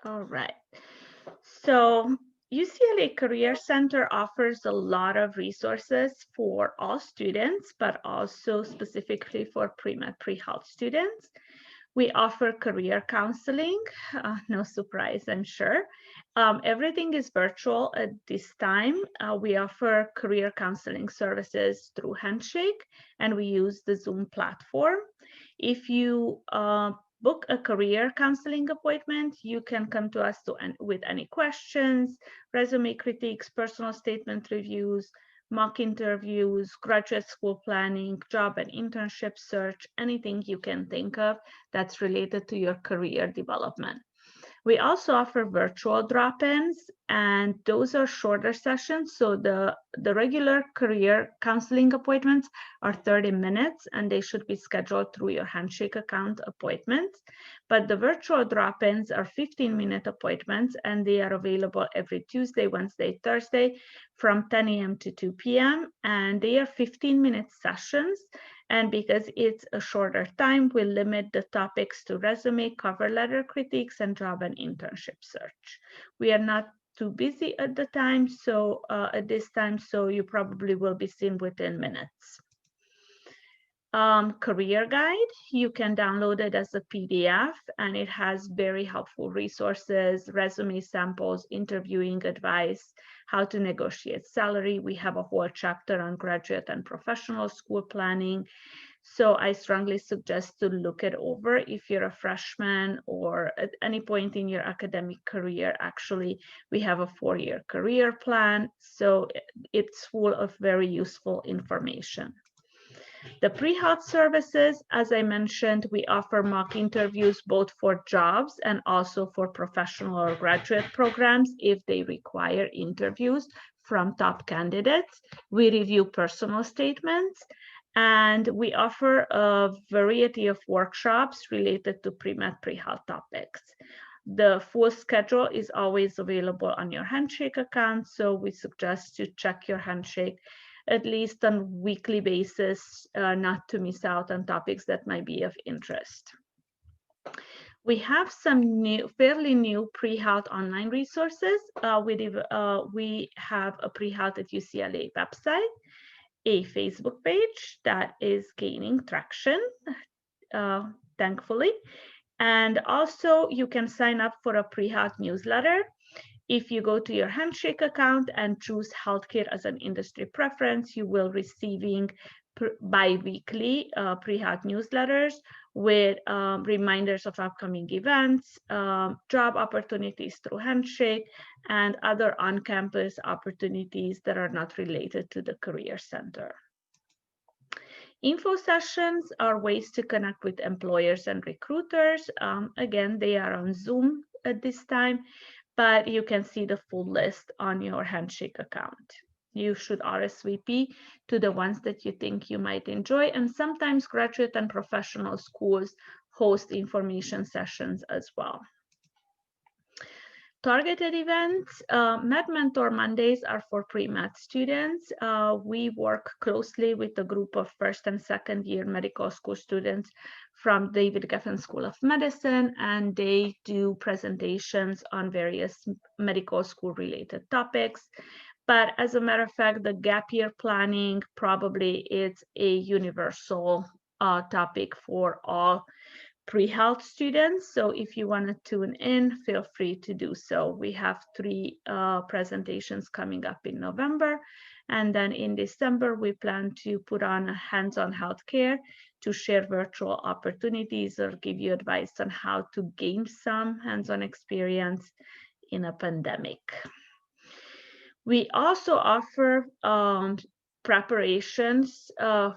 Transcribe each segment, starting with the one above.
All right. So UCLA Career Center offers a lot of resources for all students, but also specifically for pre-med, pre-health students. We offer career counseling, no surprise, I'm sure. Everything is virtual at this time. We offer career counseling services through Handshake, and we use the Zoom platform. If you book a career counseling appointment, you can come to us with any questions, resume critiques, personal statement reviews, mock interviews, graduate school planning, job and internship search, anything you can think of that's related to your career development. We also offer virtual drop-ins, and those are shorter sessions. So the regular career counseling appointments are 30 minutes, and they should be scheduled through your Handshake account appointments. But the virtual drop-ins are 15-minute appointments, and they are available every Tuesday, Wednesday, Thursday from 10 a.m. to 2 p.m. And they are 15-minute sessions. And because it's a shorter time, we limit the topics to resume, cover letter critiques, and job and internship search. We are not too busy at the time, so at this time, so you probably will be seen within minutes. Career guide, you can download it as a PDF, and it has very helpful resources, resume samples, interviewing advice, how to negotiate salary. We have a whole chapter on graduate and professional school planning. So I strongly suggest to look it over if you're a freshman or at any point in your academic career. Actually, we have a 4-year career plan, so it's full of very useful information. The pre-health services, as I mentioned, we offer mock interviews both for jobs and also for professional or graduate programs if they require interviews from top candidates. We review personal statements, and we offer a variety of workshops related to pre-med, pre-health topics. The full schedule is always available on your Handshake account, so we suggest you check your Handshake at least on a weekly basis, not to miss out on topics that might be of interest. We have some fairly new pre-health online resources. We have a pre-health at UCLA website, a Facebook page that is gaining traction, thankfully. And also you can sign up for a pre-health newsletter. If you go to your Handshake account and choose healthcare as an industry preference, you will receiving bi-weekly pre-health newsletters with reminders of upcoming events, job opportunities through Handshake, and other on-campus opportunities that are not related to the Career Center. Info sessions are ways to connect with employers and recruiters. Again, they are on Zoom at this time, but you can see the full list on your Handshake account. You should RSVP to the ones that you think you might enjoy, and sometimes graduate and professional schools host information sessions as well. Targeted events, Med Mentor Mondays are for pre-med students. We work closely with a group of first and second year medical school students from David Geffen School of Medicine, and they do presentations on various medical school related topics. But as a matter of fact, the gap year planning probably is a universal topic for all pre-health students. So if you want to tune in, feel free to do so. We have 3 presentations coming up in November. And then in December, we plan to put on a hands-on healthcare to share virtual opportunities or give you advice on how to gain some hands-on experience in a pandemic. We also offer preparations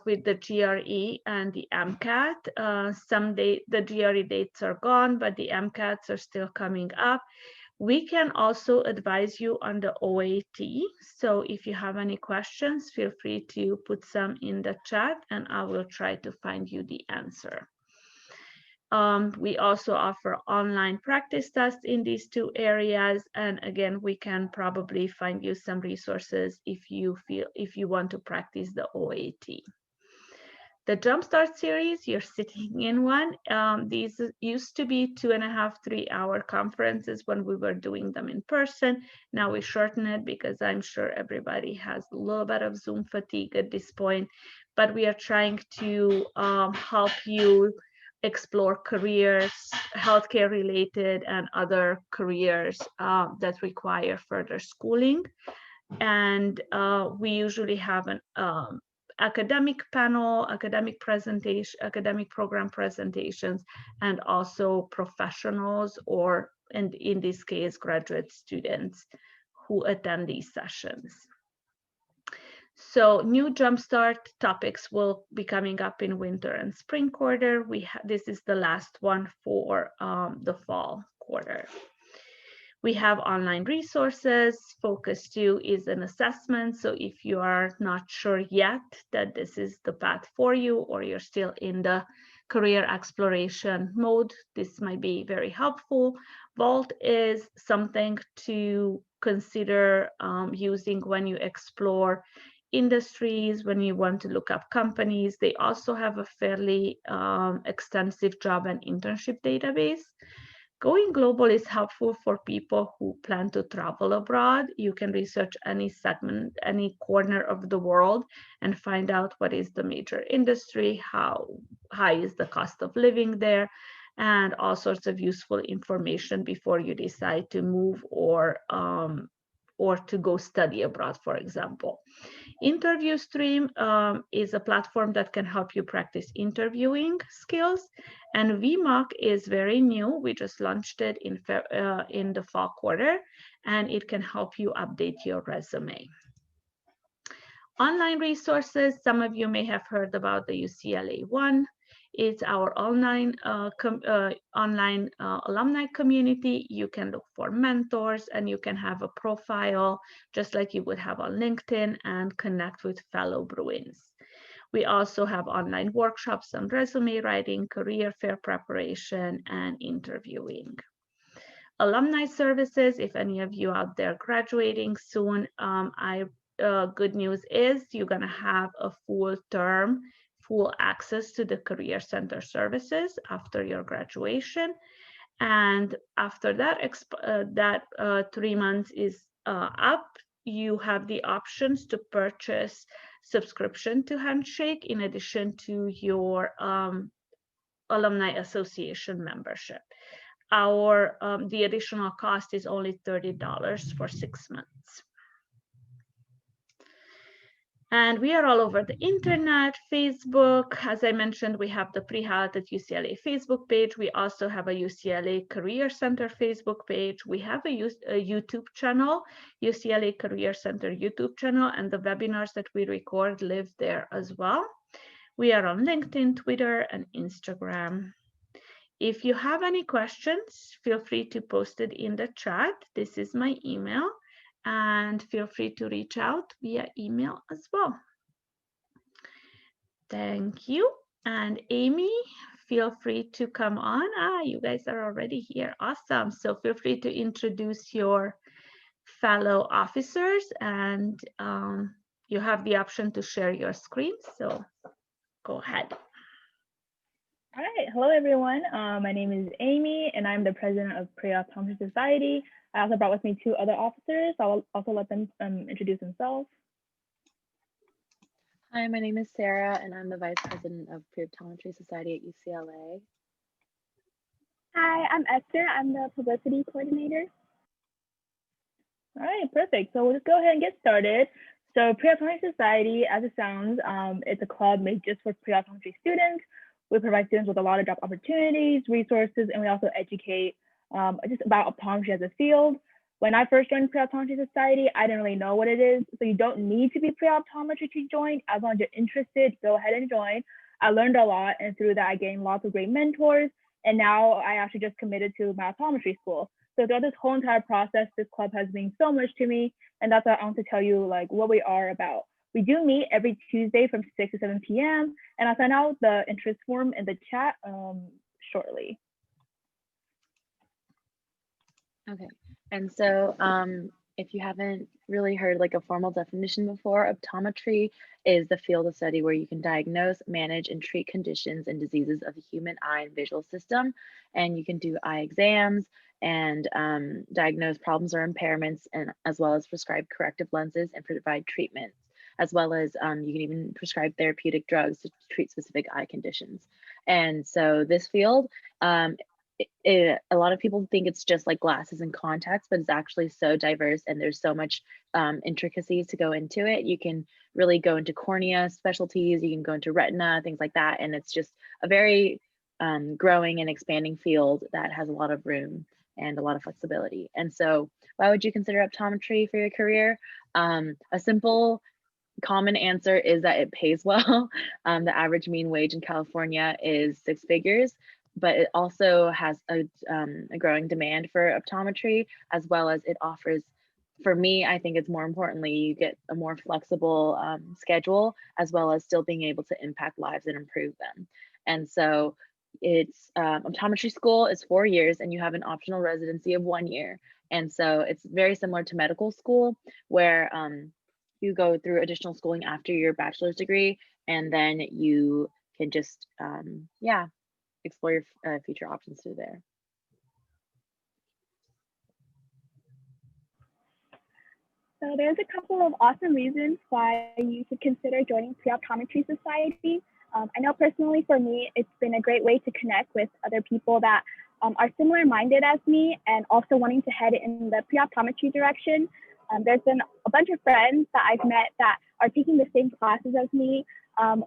with the GRE and the MCAT. The GRE dates are gone, but the MCATs are still coming up. We can also advise you on the OAT. So if you have any questions, feel free to put some in the chat and I will try to find you the answer. We also offer online practice tests in these 2 areas. And again, we can probably find you some resources if you want to practice the OAT. The JUMPSTART series, you're sitting in one. These used to be 2.5, 3-hour conferences when we were doing them in person. Now we shorten it because I'm sure everybody has a little bit of Zoom fatigue at this point, but we are trying to help you explore careers, healthcare related and other careers that require further schooling. And we usually have an academic panel, academic presentation, academic program presentations, and also professionals, or in this case, graduate students who attend these sessions. So new JUMPSTART topics will be coming up in winter and spring quarter. This is the last one for the fall quarter. We have online resources. Focus 2 is an assessment. So if you are not sure yet that this is the path for you, or you're still in the career exploration mode, this might be very helpful. Vault is something to consider using when you explore industries, when you want to look up companies. They also have a fairly extensive job and internship database. Going global is helpful for people who plan to travel abroad. You can research any segment, any corner of the world, and find out what is the major industry, how high is the cost of living there, and all sorts of useful information before you decide to move or to go study abroad, for example. Interview Stream is a platform that can help you practice interviewing skills, and VMOC is very new. We just launched it in the fall quarter, and it can help you update your resume. Online resources, some of you may have heard about the UCLA One. It's our online alumni community. You can look for mentors, and you can have a profile just like you would have on LinkedIn and connect with fellow Bruins. We also have online workshops on resume writing, career fair preparation, and interviewing. Alumni services, if any of you out there graduating soon, good news is you're going to have a full access to the Career Center services after your graduation. And after that, 3 months is up, you have the options to purchase subscription to Handshake in addition to your Alumni Association membership. The additional cost is only $30 for 6 months. And we are all over the internet, Facebook. As I mentioned, we have the Pre-Health at UCLA Facebook page. We also have a UCLA Career Center Facebook page. We have a YouTube channel, UCLA Career Center YouTube channel, and the webinars that we record live there as well. We are on LinkedIn, Twitter, and Instagram. If you have any questions, feel free to post it in the chat. This is my email. And feel free to reach out via email as well. Thank you. And Amy, feel free to come on. You guys are already here. Awesome. So feel free to introduce your fellow officers, and you have the option to share your screen. So go ahead. All right. Hello, everyone. My name is Amy, and I'm the president of Pre-Optometry Society. I also brought with me 2 other officers. I'll also let them introduce themselves. Hi, my name is Sarah, and I'm the vice president of Pre-Optometry Society at UCLA. Hi, I'm Esther. I'm the publicity coordinator. All right, perfect. So we'll just go ahead and get started. So Pre-Optometry Society, as it sounds, it's a club made just for pre-optometry students. We provide students with a lot of job opportunities, resources, and we also educate just about optometry as a field. When I first joined Pre-Optometry Society, I didn't really know what it is. So you don't need to be pre-optometry to join. As long as you're interested, go ahead and join. I learned a lot, and through that, I gained lots of great mentors. And now I actually just committed to my optometry school. So throughout this whole entire process, this club has meant so much to me. And that's why I want to tell you like what we are about. We do meet every Tuesday from 6 to 7 p.m. And I'll send out the interest form in the chat shortly. Okay, and so if you haven't really heard like a formal definition before, optometry is the field of study where you can diagnose, manage, and treat conditions and diseases of the human eye and visual system. And you can do eye exams and diagnose problems or impairments, and as well as prescribe corrective lenses and provide treatments, as well as you can even prescribe therapeutic drugs to treat specific eye conditions. And so this field, a lot of people think it's just like glasses and contacts, but it's actually so diverse and there's so much intricacies to go into it. You can really go into cornea specialties, you can go into retina, things like that. And it's just a very growing and expanding field that has a lot of room and a lot of flexibility. And so why would you consider optometry for your career? A simple common answer is that it pays well. The average mean wage in California is 6 figures, but it also has a growing demand for optometry, as well as it offers, for me, I think it's more importantly, you get a more flexible schedule, as well as still being able to impact lives and improve them. And so it's optometry school is 4 years and you have an optional residency of 1 year. And so it's very similar to medical school, where you go through additional schooling after your bachelor's degree, and then you can just, yeah, explore your future options through there. So there's a couple of awesome reasons why you should consider joining Pre-Optometry Society. I know personally for me, it's been a great way to connect with other people that are similar minded as me and also wanting to head in the pre-optometry direction. There's been a bunch of friends that I've met that are taking the same classes as me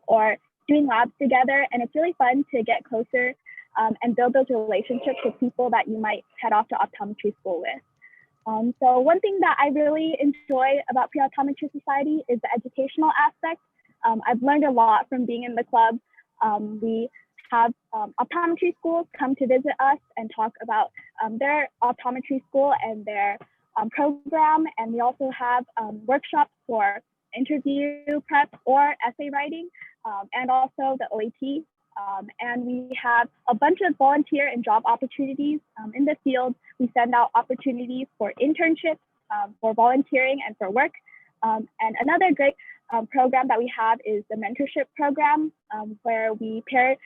or doing labs together. And it's really fun to get closer and build those relationships with people that you might head off to optometry school with. So one thing that I really enjoy about Pre-Optometry Society is the educational aspect. I've learned a lot from being in the club. We have optometry schools come to visit us and talk about their optometry school and their program. And we also have workshops for interview prep or essay writing and also the OAT. And we have a bunch of volunteer and job opportunities in the field. We send out opportunities for internships, for volunteering and for work. And another great program that we have is the mentorship program, where we pair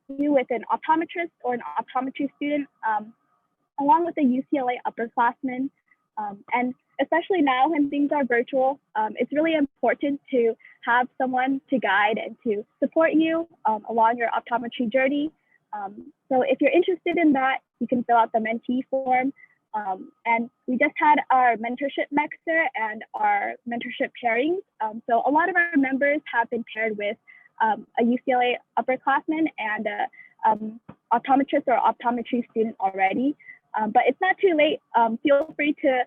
you with an optometrist or an optometry student, along with a UCLA upperclassman. And especially now when things are virtual, it's really important to have someone to guide and to support you along your optometry journey. So if you're interested in that, you can fill out the mentee form. And we just had our mentorship mixer and our mentorship pairings. So a lot of our members have been paired with a UCLA upperclassman and an optometrist or optometry student already. But it's not too late. Feel free to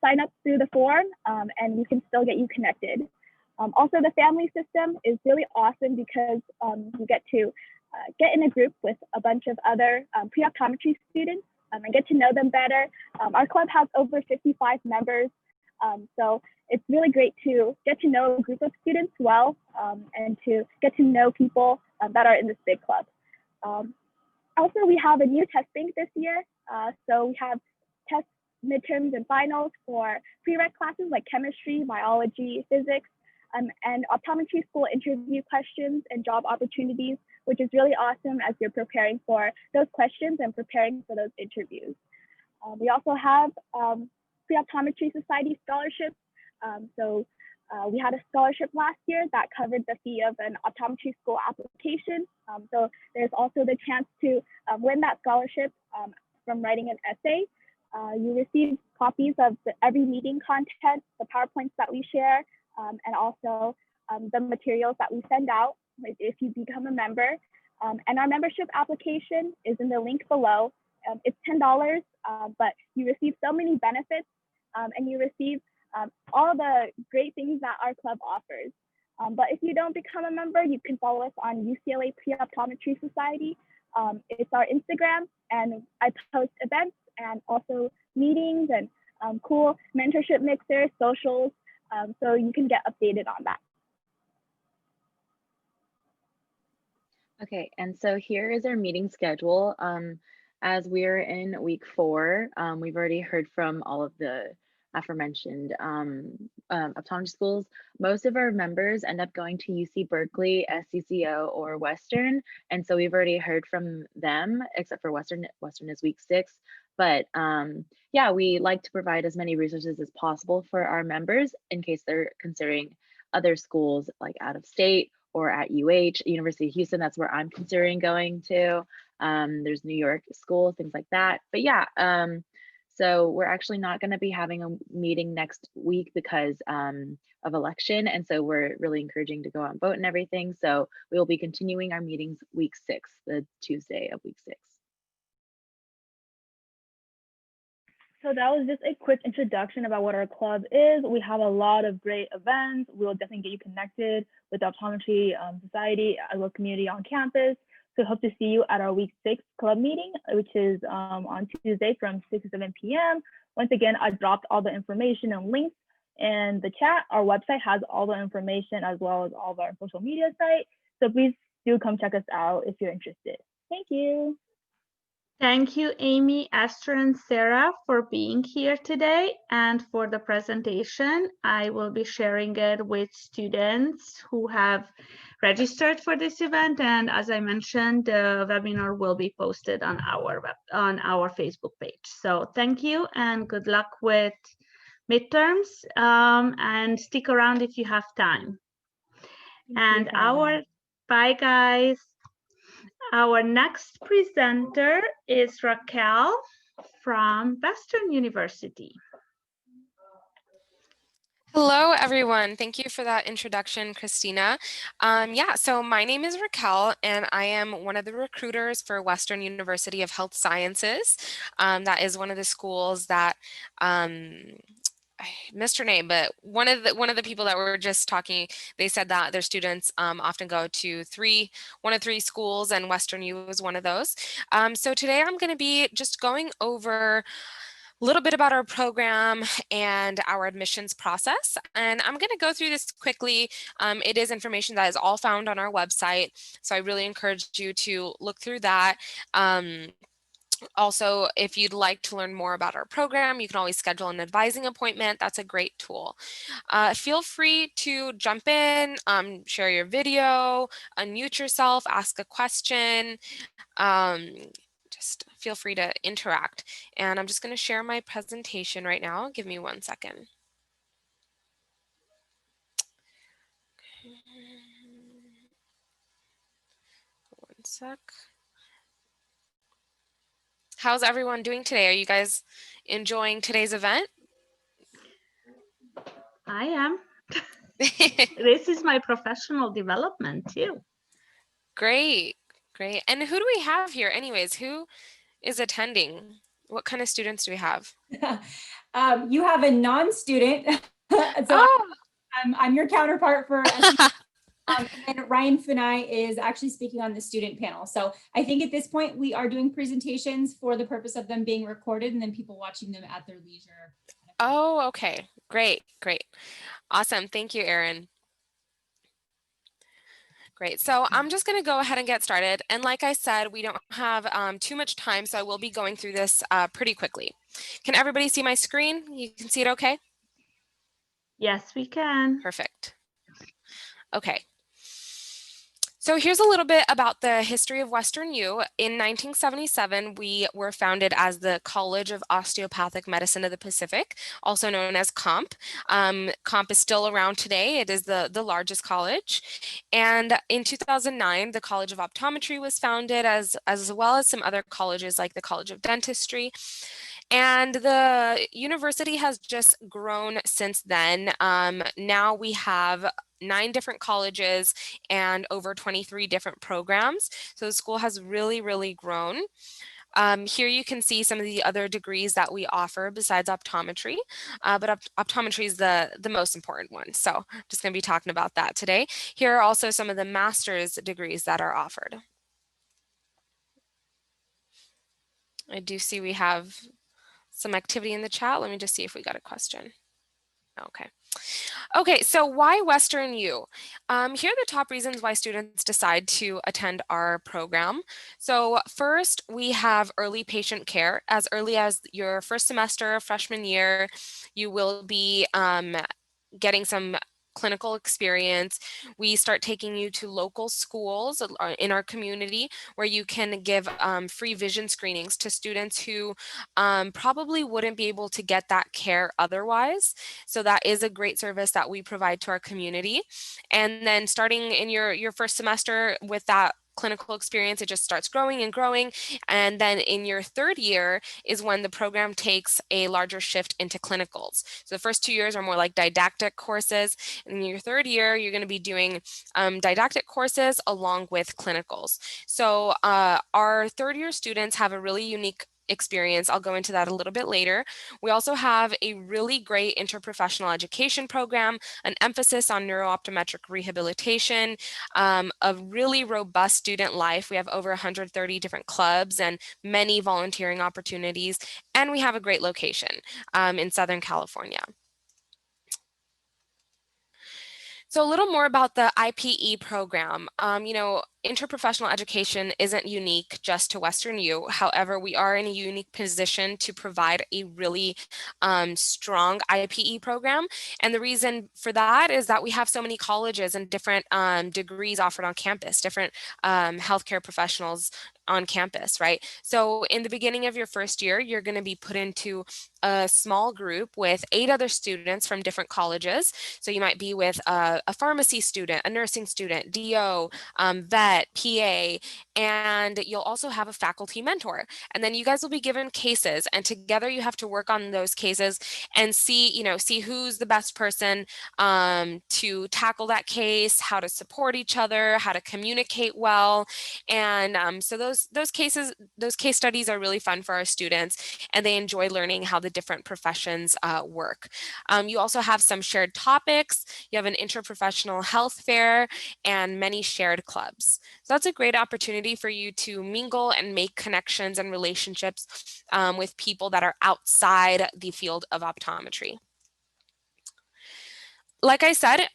sign up through the form and we can still get you connected. Also, the family system is really awesome because you get to get in a group with a bunch of other pre-optometry students and get to know them better. Our club has over 55 members, so it's really great to get to know a group of students well and to get to know people that are in this big club. Also, we have a new test bank this year, so we have tests, midterms, and finals for prereq classes like chemistry, biology, physics, and optometry school interview questions and job opportunities, which is really awesome as you're preparing for those questions and preparing for those interviews. We also have Pre-Optometry Society scholarships. We had a scholarship last year that covered the fee of an optometry school application. So there's also the chance to win that scholarship from writing an essay. You receive copies of every meeting content, the PowerPoints that we share, and also the materials that we send out if you become a member. And our membership application is in the link below. It's $10, but you receive so many benefits and you receive all the great things that our club offers. But if you don't become a member, you can follow us on UCLA Pre-Optometry Society. It's our Instagram, and I post events and also meetings and cool mentorship mixers, socials, so you can get updated on that. Okay, and so here is our meeting schedule. As we're in week 4, we've already heard from all of the aforementioned optometry schools, most of our members end up going to UC Berkeley, SCCO, or Western. And so we've already heard from them, except for Western. Western is week 6. But yeah, we like to provide as many resources as possible for our members in case they're considering other schools like out of state or at University of Houston. That's where I'm considering going to. There's New York school, things like that. But yeah, so we're actually not going to be having a meeting next week because of election. And so we're really encouraging to go out and vote and everything. So we will be continuing our meetings week 6, the Tuesday of week 6. So that was just a quick introduction about what our club is. We have a lot of great events. We'll definitely get you connected with the Optometry Society, our community on campus. So hope to see you at our week 6 club meeting, which is on Tuesday from 6 to 7 p.m. Once again, I dropped all the information and links in the chat. Our website has all the information as well as all of our social media site. So please do come check us out if you're interested. Thank you. Thank you, Amy, Esther, and Sarah for being here today and for the presentation. I will be sharing it with students who have registered for this event. And as I mentioned, the webinar will be posted on our Facebook page. So thank you and good luck with midterms, and stick around if you have time. And bye guys. Our next presenter is Raquel from Western University. Hello, everyone. Thank you for that introduction, Christina. Yeah, so my name is Raquel, and I am one of the recruiters for Western University of Health Sciences. That is one of the schools that I missed her name, but one of the people that were just talking, they said that their students often go to one of three schools, and Western U is one of those. So today I'm going to be just going over a little bit about our program and our admissions process. And I'm going to go through this quickly. It is information that is all found on our website, so I really encourage you to look through that. Also, if you'd like to learn more about our program, you can always schedule an advising appointment. That's a great tool. Feel free to jump in, share your video, unmute yourself, ask a question. Just feel free to interact. And I'm just going to share my presentation right now. Give me 1 second. One sec. How's everyone doing today? Are you guys enjoying today's event? I am. This is my professional development too. Great, great. And who do we have here anyways? Who is attending? What kind of students do we have? You have a non-student. So I'm your counterpart for and Ryan Funai is actually speaking on the student panel. So I think at this point we are doing presentations for the purpose of them being recorded and then people watching them at their leisure. Oh, okay. Great, great. Awesome. Thank you, Erin. Great. So I'm just going to go ahead and get started. And like I said, we don't have too much time, so I will be going through this pretty quickly. Can everybody see my screen? You can see it okay? Yes, we can. Perfect. Okay. So here's a little bit about the history of Western U. In 1977, we were founded as the College of Osteopathic Medicine of the Pacific, also known as COMP. COMP is still around today. It is the largest college. And in 2009, the College of Optometry was founded, as well as some other colleges like the College of Dentistry. And the university has just grown since then. Now we have 9 different colleges and over 23 different programs. So the school has really, really grown. Here you can see some of the other degrees that we offer besides optometry, but optometry is the most important one. So I'm just going to be talking about that today. Here are also some of the master's degrees that are offered. I do see we have some activity in the chat. Let me just see if we got a question. Okay. Okay, so why Western U? Here are the top reasons why students decide to attend our program. So first, we have early patient care. As early as your first semester, freshman year, you will be getting some clinical experience. We start taking you to local schools in our community where you can give free vision screenings to students who probably wouldn't be able to get that care otherwise. So that is a great service that we provide to our community. And then starting in your first semester with that clinical experience, it just starts growing and growing. And then in your third year is when the program takes a larger shift into clinicals. So the first 2 years are more like didactic courses. And in your third year, you're going to be doing didactic courses along with clinicals. So our third year students have a really unique experience. I'll go into that a little bit later. We also have a really great interprofessional education program, an emphasis on neuro-optometric rehabilitation, a really robust student life. We have over 130 different clubs and many volunteering opportunities, and we have a great location in Southern California. So a little more about the IPE program. You know, interprofessional education isn't unique just to Western U. However, we are in a unique position to provide a really strong IPE program. And the reason for that is that we have so many colleges and different degrees offered on campus, different healthcare professionals on campus, right? So in the beginning of your first year, you're going to be put into a small group with 8 other students from different colleges. So you might be with a pharmacy student, a nursing student, DO, vet, PA, and you'll also have a faculty mentor. And then you guys will be given cases, and together you have to work on those cases and see who's the best person to tackle that case, how to support each other, how to communicate well. And so those case studies are really fun for our students, and they enjoy learning how the different professions work. You also have some shared topics. You have an interprofessional health fair and many shared clubs. So that's a great opportunity for you to mingle and make connections and relationships with people that are outside the field of optometry. Like I said,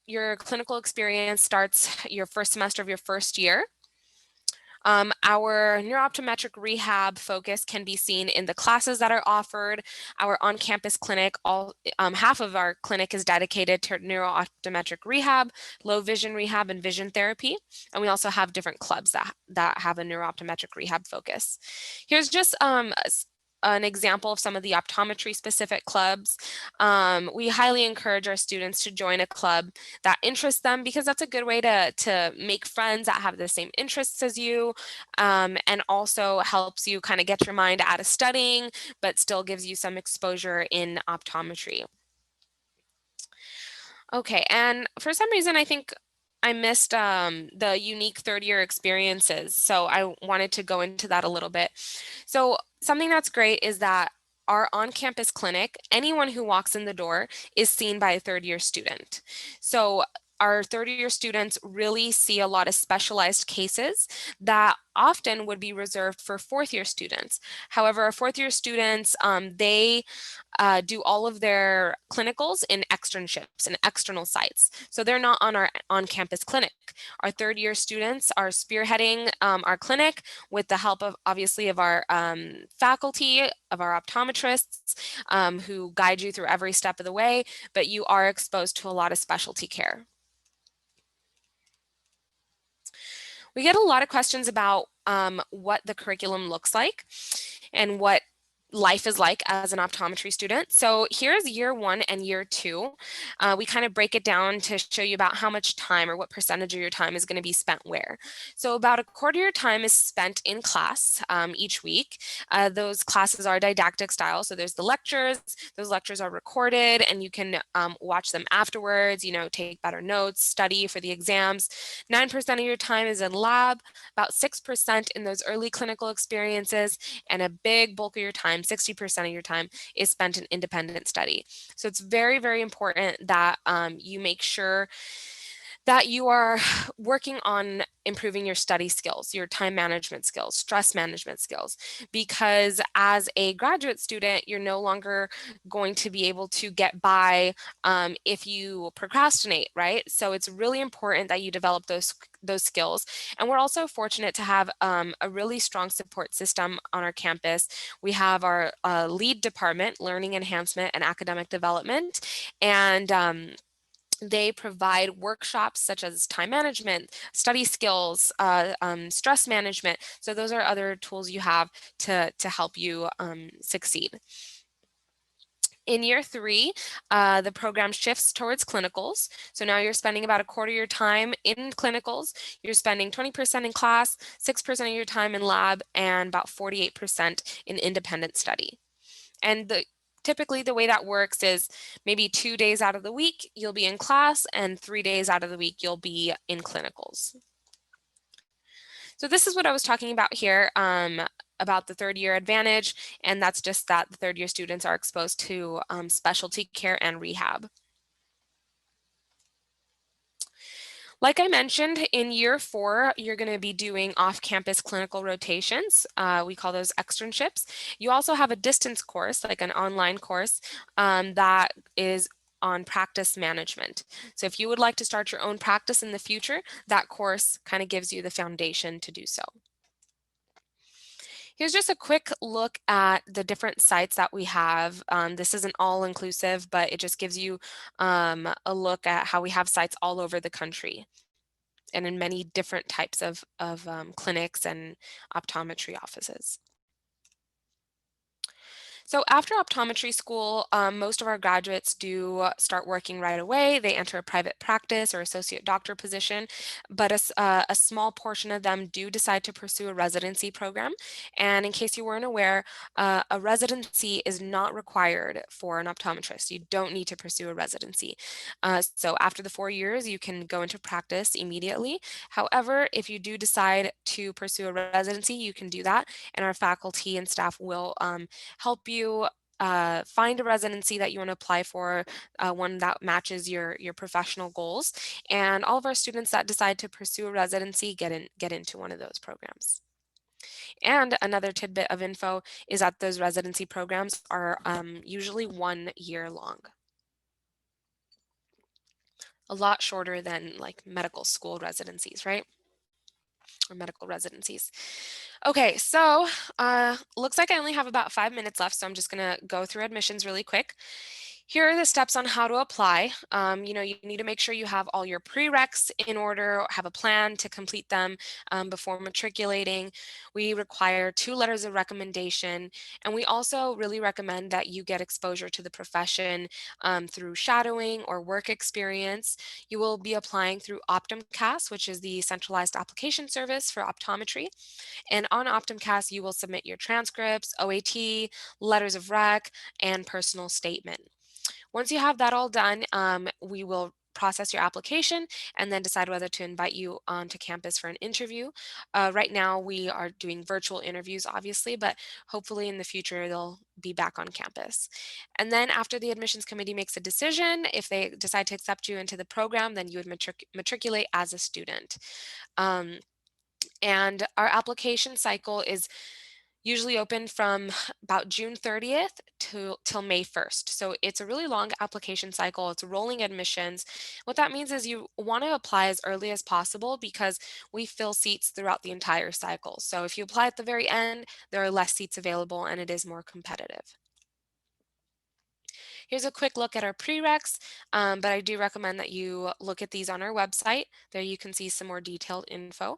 your clinical experience starts your first semester of your first year. Our neuro-optometric rehab focus can be seen in the classes that are offered. Our on-campus clinic, half of our clinic is dedicated to neuro-optometric rehab, low vision rehab, and vision therapy. And we also have different clubs that have a neuro-optometric rehab focus. Here's just an example of some of the optometry specific clubs. We highly encourage our students to join a club that interests them, because that's a good way to make friends that have the same interests as you, and also helps you kind of get your mind out of studying, but still gives you some exposure in optometry. Okay, and for some reason, I think I missed the unique third year experiences. So I wanted to go into that a little bit. So something that's great is that our on-campus clinic, anyone who walks in the door is seen by a third year student. So our third year students really see a lot of specialized cases that often would be reserved for fourth year students. However, our fourth year students, they do all of their clinicals in externships and external sites. So they're not on our on-campus clinic. Our third year students are spearheading our clinic with the help of, obviously, of our faculty, of our optometrists who guide you through every step of the way, but you are exposed to a lot of specialty care. We get a lot of questions about what the curriculum looks like and what life is like as an optometry student. So here's year 1 and year 2. We kind of break it down to show you about how much time or what percentage of your time is going to be spent where. So about a quarter of your time is spent in class each week. Those classes are didactic style. So there's the lectures. Those lectures are recorded and you can watch them afterwards, take better notes, study for the exams. 9% of your time is in lab, about 6% in those early clinical experiences, and a big bulk of your time, 60% of your time, is spent in independent study. So it's very, very important that you make sure that you are working on improving your study skills, your time management skills, stress management skills, because as a graduate student, you're no longer going to be able to get by if you procrastinate, right? So it's really important that you develop those skills. And we're also fortunate to have a really strong support system on our campus. We have our lead department, Learning Enhancement and Academic Development, and they provide workshops such as time management, study skills, stress management. So those are other tools you have to help you succeed. In year 3, the program shifts towards clinicals. So now you're spending about a quarter of your time in clinicals. You're spending 20% in class, 6% of your time in lab, and about 48% in independent study. And typically the way that works is maybe 2 days out of the week you'll be in class, and 3 days out of the week you'll be in clinicals. So this is what I was talking about here about the third year advantage, and that's just that the third year students are exposed to specialty care and rehab. Like I mentioned, in year 4, you're going to be doing off-campus clinical rotations. We call those externships. You also have a distance course, like an online course, that is on practice management. So if you would like to start your own practice in the future, that course kind of gives you the foundation to do so. Here's just a quick look at the different sites that we have. This isn't all inclusive, but it just gives you a look at how we have sites all over the country and in many different types of clinics and optometry offices. So after optometry school, most of our graduates do start working right away. They enter a private practice or associate doctor position, but a small portion of them do decide to pursue a residency program. And in case you weren't aware, a residency is not required for an optometrist. You don't need to pursue a residency. So after the 4 years, you can go into practice immediately. However, if you do decide to pursue a residency, you can do that, and our faculty and staff will help you find a residency that you want to apply for, one that matches your professional goals. And all of our students that decide to pursue a residency get into one of those programs. And another tidbit of info is that those residency programs are usually 1 year long. A lot shorter than like medical school residencies, right? Or medical residencies. Okay, so looks like I only have about 5 minutes left, so I'm just gonna go through admissions really quick. Here are the steps on how to apply. You need to make sure you have all your prereqs in order, have a plan to complete them before matriculating. We require 2 letters of recommendation, and we also really recommend that you get exposure to the profession through shadowing or work experience. You will be applying through OptumCast, which is the centralized application service for optometry. And on OptumCast, you will submit your transcripts, OAT, letters of rec, and personal statement. Once you have that all done, we will process your application and then decide whether to invite you onto campus for an interview. Right now, we are doing virtual interviews, obviously, but hopefully in the future, they'll be back on campus. And then after the admissions committee makes a decision, if they decide to accept you into the program, then you would matriculate as a student. And our application cycle is usually open from about June 30th till May 1st. So it's a really long application cycle. It's rolling admissions. What that means is you want to apply as early as possible because we fill seats throughout the entire cycle. So if you apply at the very end, there are less seats available and it is more competitive. Here's a quick look at our prereqs, but I do recommend that you look at these on our website. There you can see some more detailed info.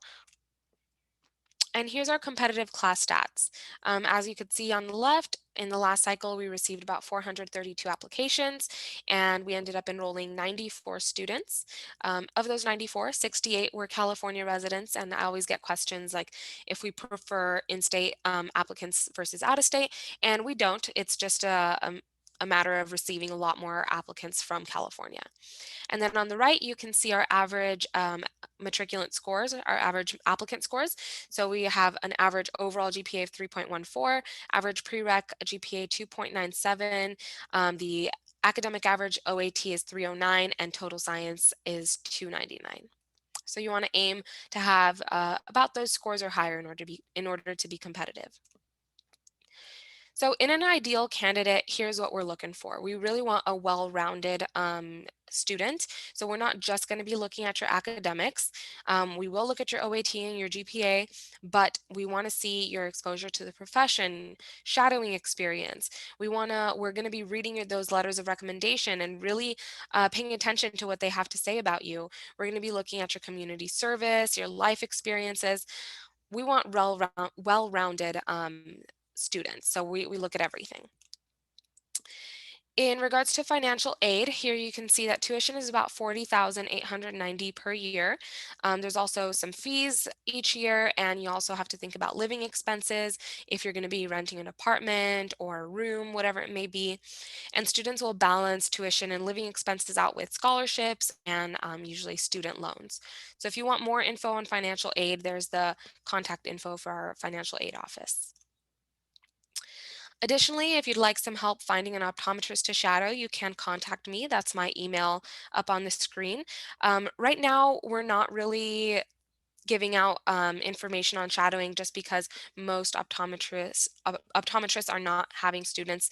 And here's our competitive class stats. As you could see on the left, in the last cycle, we received about 432 applications, and we ended up enrolling 94 students. Of those 94, 68 were California residents, and I always get questions like if we prefer in-state applicants versus out-of-state, and we don't. It's just a matter of receiving a lot more applicants from California. And then on the right, you can see our average matriculant scores, our average applicant scores. So we have an average overall GPA of 3.14, average prereq GPA 2.97, the academic average OAT is 309, and total science is 299. So you want to aim to have about those scores or higher in order to be competitive. So in an ideal candidate, here's what we're looking for. We really want a well-rounded student. So we're not just going to be looking at your academics. We will look at your OAT and your GPA, but we want to see your exposure to the profession, shadowing experience. We're going to be reading those letters of recommendation and really paying attention to what they have to say about you. We're going to be looking at your community service, your life experiences. We want well-rounded students. So we look at everything. In regards to financial aid, here you can see that tuition is about $40,890 per year. There's also some fees each year, and you also have to think about living expenses if you're going to be renting an apartment or a room, whatever it may be. And students will balance tuition and living expenses out with scholarships and usually student loans. So if you want more info on financial aid, there's the contact info for our financial aid office. Additionally, if you'd like some help finding an optometrist to shadow, you can contact me. That's my email up on the screen. Right now, we're not really giving out information on shadowing just because most optometrists are not having students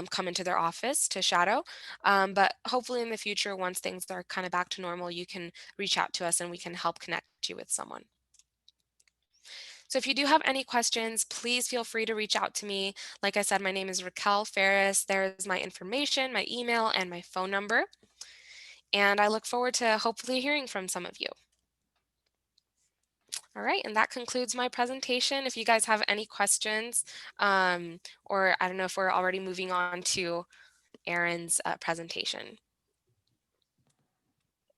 come into their office to shadow. But hopefully in the future, once things are kind of back to normal, you can reach out to us and we can help connect you with someone. So if you do have any questions, please feel free to reach out to me. Like I said, my name is Raquel Ferris. There's my information, my email, and my phone number. And I look forward to hopefully hearing from some of you. All right, and that concludes my presentation. If you guys have any questions, or I don't know if we're already moving on to Erin's presentation.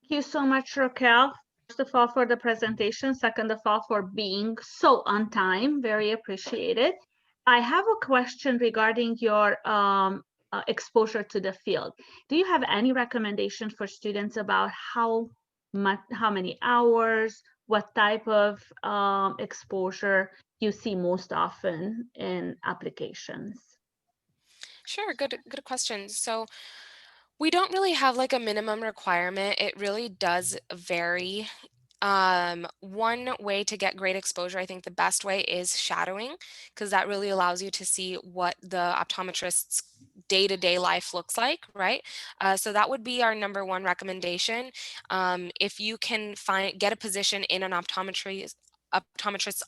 Thank you so much, Raquel. First of all, for the presentation. Second of all, for being so on time. Very appreciated. I have a question regarding your exposure to the field. Do you have any recommendation for students about how many hours, what type of exposure you see most often in applications? Sure, good question. So we don't really have like a minimum requirement. It really does vary. One way to get great exposure, I think the best way is shadowing, because that really allows you to see what the optometrist's day-to-day life looks like, right? So that would be our number one recommendation. If you can get a position in an optometrist's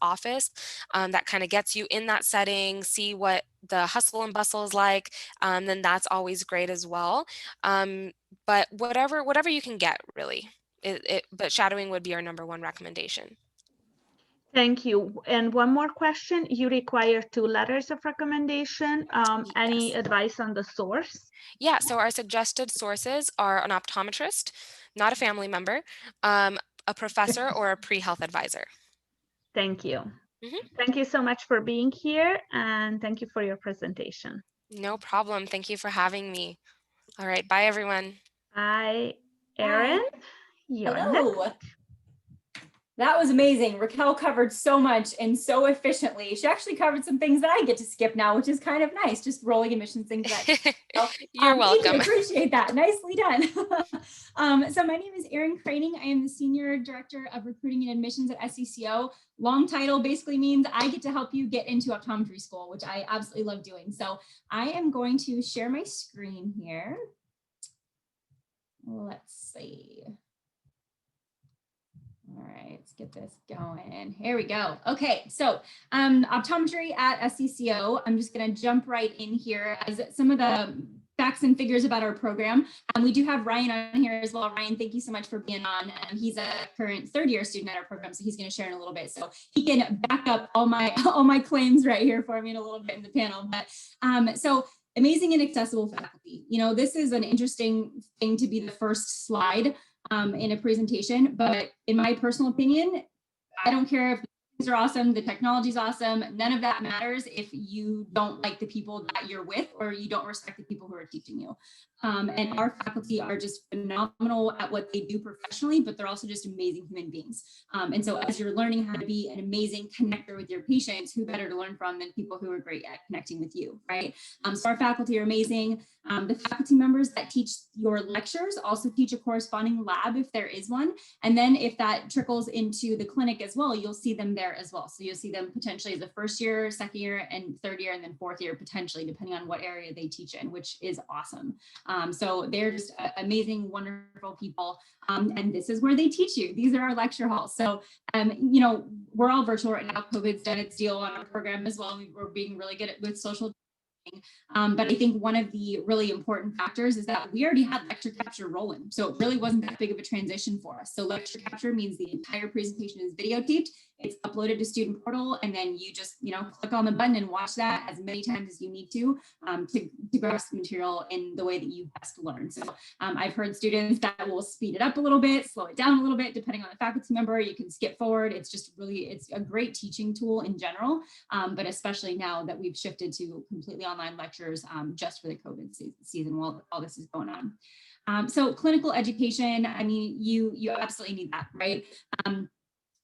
office that kind of gets you in that setting, see what the hustle and bustle is like, then that's always great as well. But whatever you can get, really. But shadowing would be our number one recommendation. Thank you. And one more question. You require 2 letters of recommendation. Any advice on the source? Yeah, so our suggested sources are an optometrist, not a family member, a professor, or a pre-health advisor. Thank you. Thank you so much for being here, and thank you for your presentation. No problem. Thank you for having me. All right. Bye, everyone. Bye. Erin, you're Hello. next. That was amazing. Raquel covered so much and so efficiently. She actually covered some things that I get to skip now, which is kind of nice, just rolling admissions things. So, You're welcome. Thank you. Appreciate that. Nicely done. So my name is Erin Craning. I am the Senior Director of Recruiting and Admissions at SCCO. Long title basically means I get to help you get into optometry school, which I absolutely love doing. So I am going to share my screen here. Let's see. All right, let's get this going. Here we go. Okay, so optometry at SCCO. I'm just going to jump right in here as some of the facts and figures about our program. We do have Ryan on here as well. Ryan, thank you so much for being on. He's a current third-year student at our program, so he's going to share in a little bit. So he can back up all my claims right here for me in a little bit in the panel. But so amazing and accessible faculty. You know, this is an interesting thing to be the first slide in a presentation, but in my personal opinion, I don't care if are awesome, the technology is awesome. None of that matters if you don't like the people that you're with or you don't respect the people who are teaching you. And our faculty are just phenomenal at what they do professionally, but they're also just amazing human beings. And so as you're learning how to be an amazing connector with your patients, who better to learn from than people who are great at connecting with you, right? So our faculty are amazing. The faculty members that teach your lectures also teach a corresponding lab if there is one. And then if that trickles into the clinic as well, you'll see them there as well. So you'll see them potentially as a first year, second year, and third year, and then fourth year potentially, depending on what area they teach in, which is awesome. So they're just amazing, wonderful people. And this is where they teach you. These are our lecture halls. So, you know, we're all virtual right now. COVID's done its deal on our program as well. We're being really good with social. But I think one of the really important factors is that we already had lecture capture rolling. So it really wasn't that big of a transition for us. So lecture capture means the entire presentation is videotaped. It's uploaded to Student Portal, and then you just, you know, click on the button and watch that as many times as you need to grasp the material in the way that you best learn. So I've heard students that will speed it up a little bit, slow it down a little bit, depending on the faculty member. You can skip forward. It's just really, it's a great teaching tool in general, but especially now that we've shifted to completely online lectures just for the COVID season while all this is going on. So clinical education, I mean, you absolutely need that, right?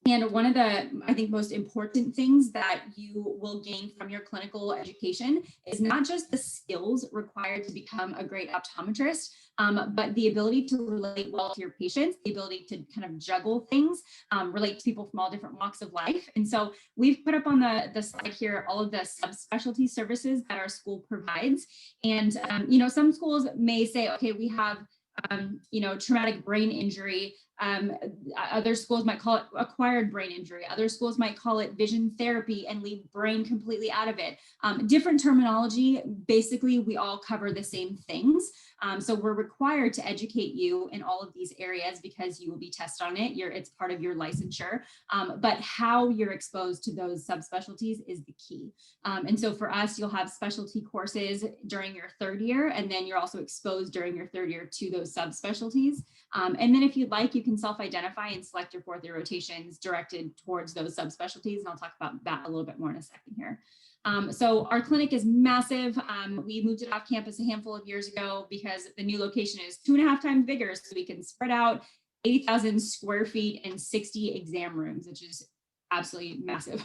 And one of the, I think, most important things that you will gain from your clinical education is not just the skills required to become a great optometrist, but the ability to relate well to your patients, the ability to kind of juggle things, relate to people from all different walks of life. And so we've put up on the slide here all of the subspecialty services that our school provides. And, you know, some schools may say, okay, we have you know, traumatic brain injury. Other schools might call it acquired brain injury. Other schools might call it vision therapy and leave brain completely out of it. Different terminology. Basically, we all cover the same things. So we're required to educate you in all of these areas because you will be tested on it. It's part of your licensure. But how you're exposed to those subspecialties is the key. And so for us, you'll have specialty courses during your third year, and then you're also exposed during your third year to those subspecialties. And then if you'd like, you can self-identify and select your fourth year rotations directed towards those subspecialties. And I'll talk about that a little bit more in a second here. So our clinic is massive. We moved it off campus a handful of years ago because the new location is 2.5 times bigger. So we can spread out 80,000 square feet and 60 exam rooms, which is absolutely massive.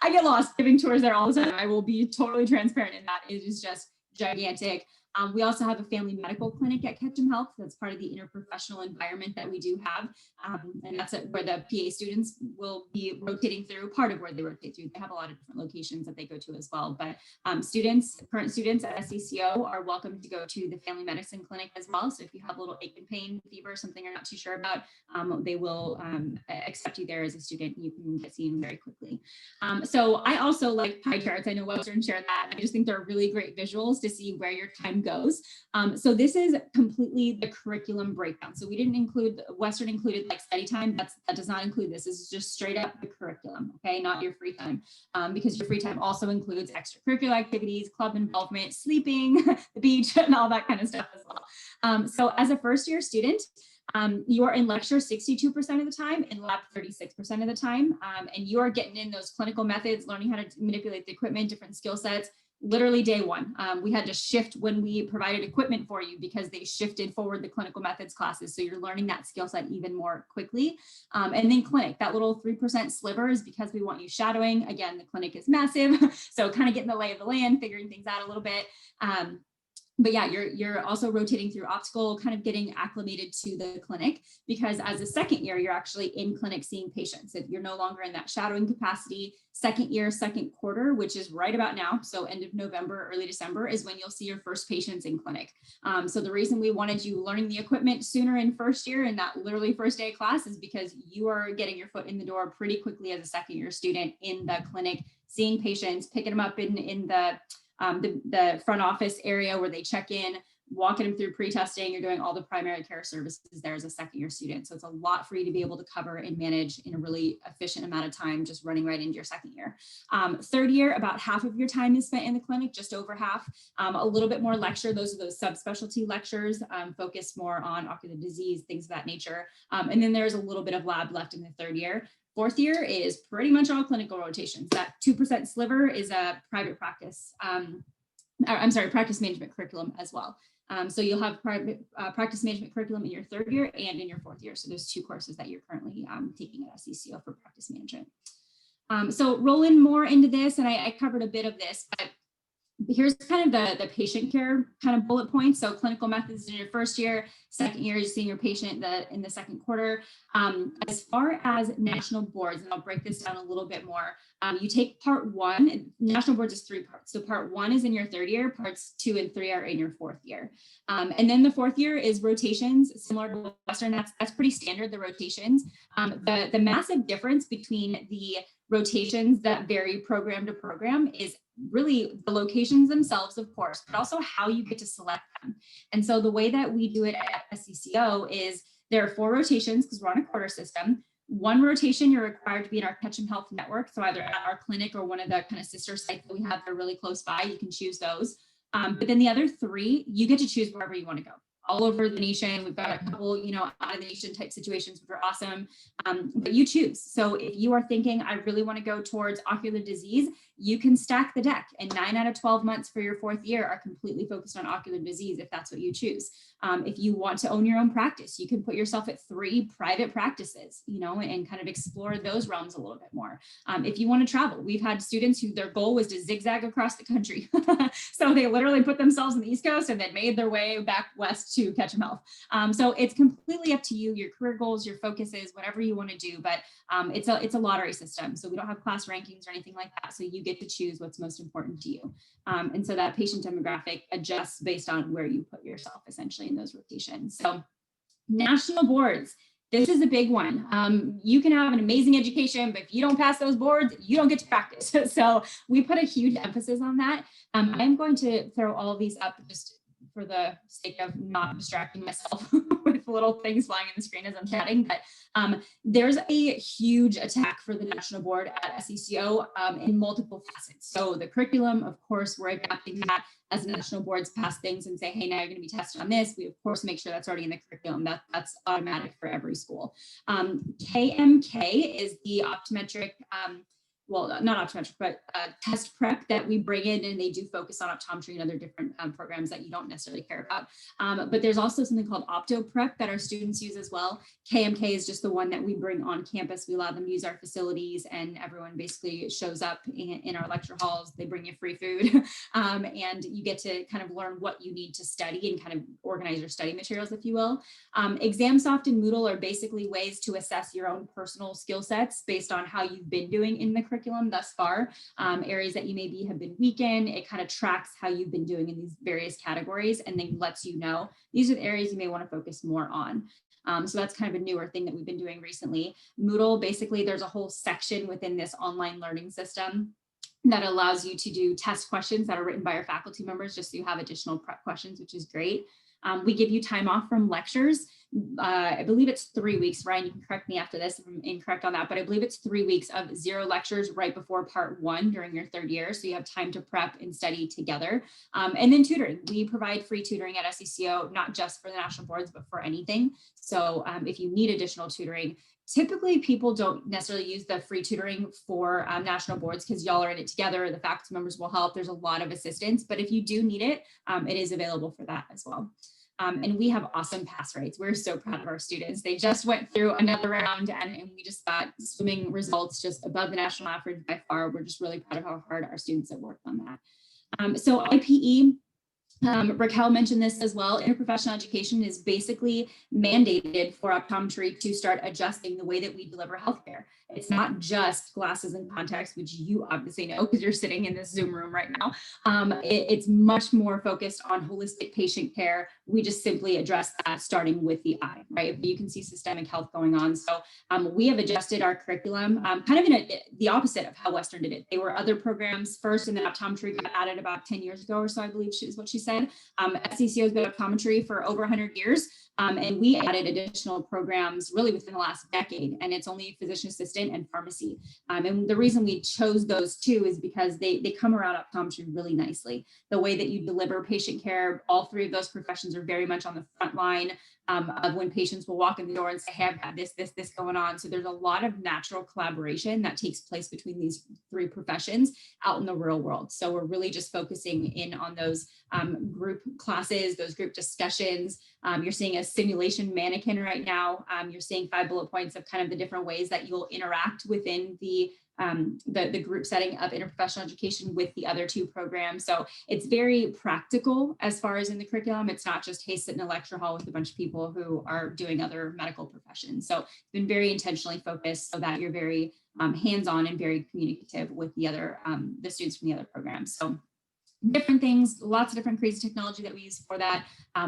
I get lost giving tours there all the time. I will be totally transparent in that. It is just gigantic. We also have a family medical clinic at Ketchum Health. That's part of the interprofessional environment that we do have. And that's where the PA students will be rotating through, part of where they rotate through. They have a lot of different locations that they go to as well. But current students at SCCO are welcome to go to the family medicine clinic as well. So if you have a little ache and pain, fever, something you're not too sure about, they will accept you there as a student. You can get seen very quickly. So I also like pie charts. I know Western shared that. I just think they're really great visuals to see where your time goes. So this is completely the curriculum breakdown. So we didn't include, Western included like study time. That does not include this. This is just straight up the curriculum, okay? Not your free time, because your free time also includes extracurricular activities, club involvement, sleeping, the beach, and all that kind of stuff as well. So as a first year student, you are in lecture 62% of the time, in lab 36% of the time, and you are getting in those clinical methods, learning how to manipulate the equipment, different skill sets. Literally day one, we had to shift when we provided equipment for you because they shifted forward the clinical methods classes. So you're learning that skill set even more quickly. And then clinic, that little 3% sliver is because we want you shadowing. Again, the clinic is massive. So kind of getting the lay of the land, figuring things out a little bit. But yeah, you're also rotating through optical, kind of getting acclimated to the clinic, because as a second year, you're actually in clinic seeing patients. If you're no longer in that shadowing capacity, second year, second quarter, which is right about now. So end of November, early December is when you'll see your first patients in clinic. So the reason we wanted you learning the equipment sooner in first year and that literally first day of class is because you are getting your foot in the door pretty quickly as a second year student in the clinic, seeing patients, picking them up in the front office area where they check in, walking them through pre-testing. You're doing all the primary care services there as a second year student. So it's a lot for you to be able to cover and manage in a really efficient amount of time, just running right into your second year. Third year, about half of your time is spent in the clinic, just over half, a little bit more lecture. Those are those subspecialty lectures, focused more on ocular disease, things of that nature. And then there's a little bit of lab left in the third year. Fourth year is pretty much all clinical rotations. That 2% sliver is a private practice, practice management curriculum as well. So you'll have private practice management curriculum in your third year and in your fourth year. So there's 2 courses that you're currently taking at SCCO for practice management. So rolling more into this, and I covered a bit of this, but here's kind of the patient care kind of bullet points. So clinical methods in your first year, second year, you're seeing your patient in the second quarter. As far as national boards, and I'll break this down a little bit more, you take part 1, national boards is 3 parts. So part 1 is in your third year, parts 2 and 3 are in your fourth year. And then the fourth year is rotations, similar to Western, that's pretty standard, the rotations. The massive difference between the rotations that vary program to program is really the locations themselves, of course, but also how you get to select them. And so the way that we do it at SCCO is there are 4 rotations because we're on a quarter system. 1 rotation, you're required to be in our Ketchum Health Network. So either at our clinic or one of the kind of sister sites that we have that are really close by, you can choose those. But then the other 3, you get to choose wherever you want to go. All over the nation. We've got a couple, out of the nation type situations, which are awesome, but you choose. So if you are thinking, I really want to go towards ocular disease, you can stack the deck, and 9 out of 12 months for your fourth year are completely focused on ocular disease if that's what you choose. If you want to own your own practice, you can put yourself at 3 private practices, and kind of explore those realms a little bit more. If you want to travel, we've had students who their goal was to zigzag across the country. So they literally put themselves on the East Coast and then made their way back west to Ketchum Health. So it's completely up to you, your career goals, your focuses, whatever you want to do, but it's a lottery system. So we don't have class rankings or anything like that. So you get to choose what's most important to you. And so that patient demographic adjusts based on where you put yourself essentially in those rotations. So national boards, this is a big one. You can have an amazing education, but if you don't pass those boards, you don't get to practice. So we put a huge emphasis on that. I'm going to throw all of these up just for the sake of not distracting myself with little things flying on the screen as I'm chatting, but there's a huge attack for the national board at SCCO in multiple facets. So the curriculum, of course, we're adapting that as the national boards pass things and say, hey, now you're going to be tested on this. We, of course, make sure that's already in the curriculum. That's automatic for every school. KMK is the optometric well, not optometric, but test prep that we bring in, and they do focus on optometry and other different programs that you don't necessarily care about. But there's also something called Opto Prep that our students use as well. KMK is just the one that we bring on campus. We allow them to use our facilities, and everyone basically shows up in our lecture halls. They bring you free food, and you get to kind of learn what you need to study and kind of organize your study materials, if you will. ExamSoft and Moodle are basically ways to assess your own personal skill sets based on how you've been doing in the curriculum thus far, areas that you maybe have been weak in. It kind of tracks how you've been doing in these various categories and then lets you know these are the areas you may want to focus more on. So that's kind of a newer thing that we've been doing recently. Moodle, basically there's a whole section within this online learning system that allows you to do test questions that are written by our faculty members, just so you have additional prep questions, which is great. We give you time off from lectures. I believe it's 3 weeks. Ryan, you can correct me after this if I'm incorrect on that, but I believe it's 3 weeks of 0 lectures right before part 1 during your third year. So you have time to prep and study together. And then tutoring. We provide free tutoring at SCCO, not just for the national boards, but for anything. So if you need additional tutoring, typically people don't necessarily use the free tutoring for national boards because y'all are in it together. The faculty members will help. There's a lot of assistance, but if you do need it, it is available for that as well. And we have awesome pass rates. We're so proud of our students. They just went through another round and we just got swimming results just above the national average by far. We're just really proud of how hard our students have worked on that. So IPE, Raquel mentioned this as well. Interprofessional education is basically mandated for optometry to start adjusting the way that we deliver healthcare. It's not just glasses and contacts, which you obviously know because you're sitting in this Zoom room right now. It's much more focused on holistic patient care. We just simply address that starting with the eye, right? You can see systemic health going on. So we have adjusted our curriculum kind of in the opposite of how Western did it. There were other programs first, and then optometry got added about 10 years ago or so, I believe is what she said. said. SCCO has been optometry for over 100 years. And we added additional programs really within the last decade, and it's only physician assistant and pharmacy. And the reason we chose those two is because they come around optometry really nicely. The way that you deliver patient care, all three of those professions are very much on the front line of when patients will walk in the door and say, hey, I've got this going on. So there's a lot of natural collaboration that takes place between these three professions out in the real world. So we're really just focusing in on those group classes, those group discussions. You're seeing a simulation mannequin right now. You're seeing 5 bullet points of kind of the different ways that you'll interact within the group setting of interprofessional education with the other two programs. So it's very practical as far as in the curriculum. It's not just, hey, sit in a lecture hall with a bunch of people who are doing other medical professions. So it's been very intentionally focused so that you're very hands-on and very communicative with the other, the students from the other programs. So different things, lots of different crazy technology that we use for that.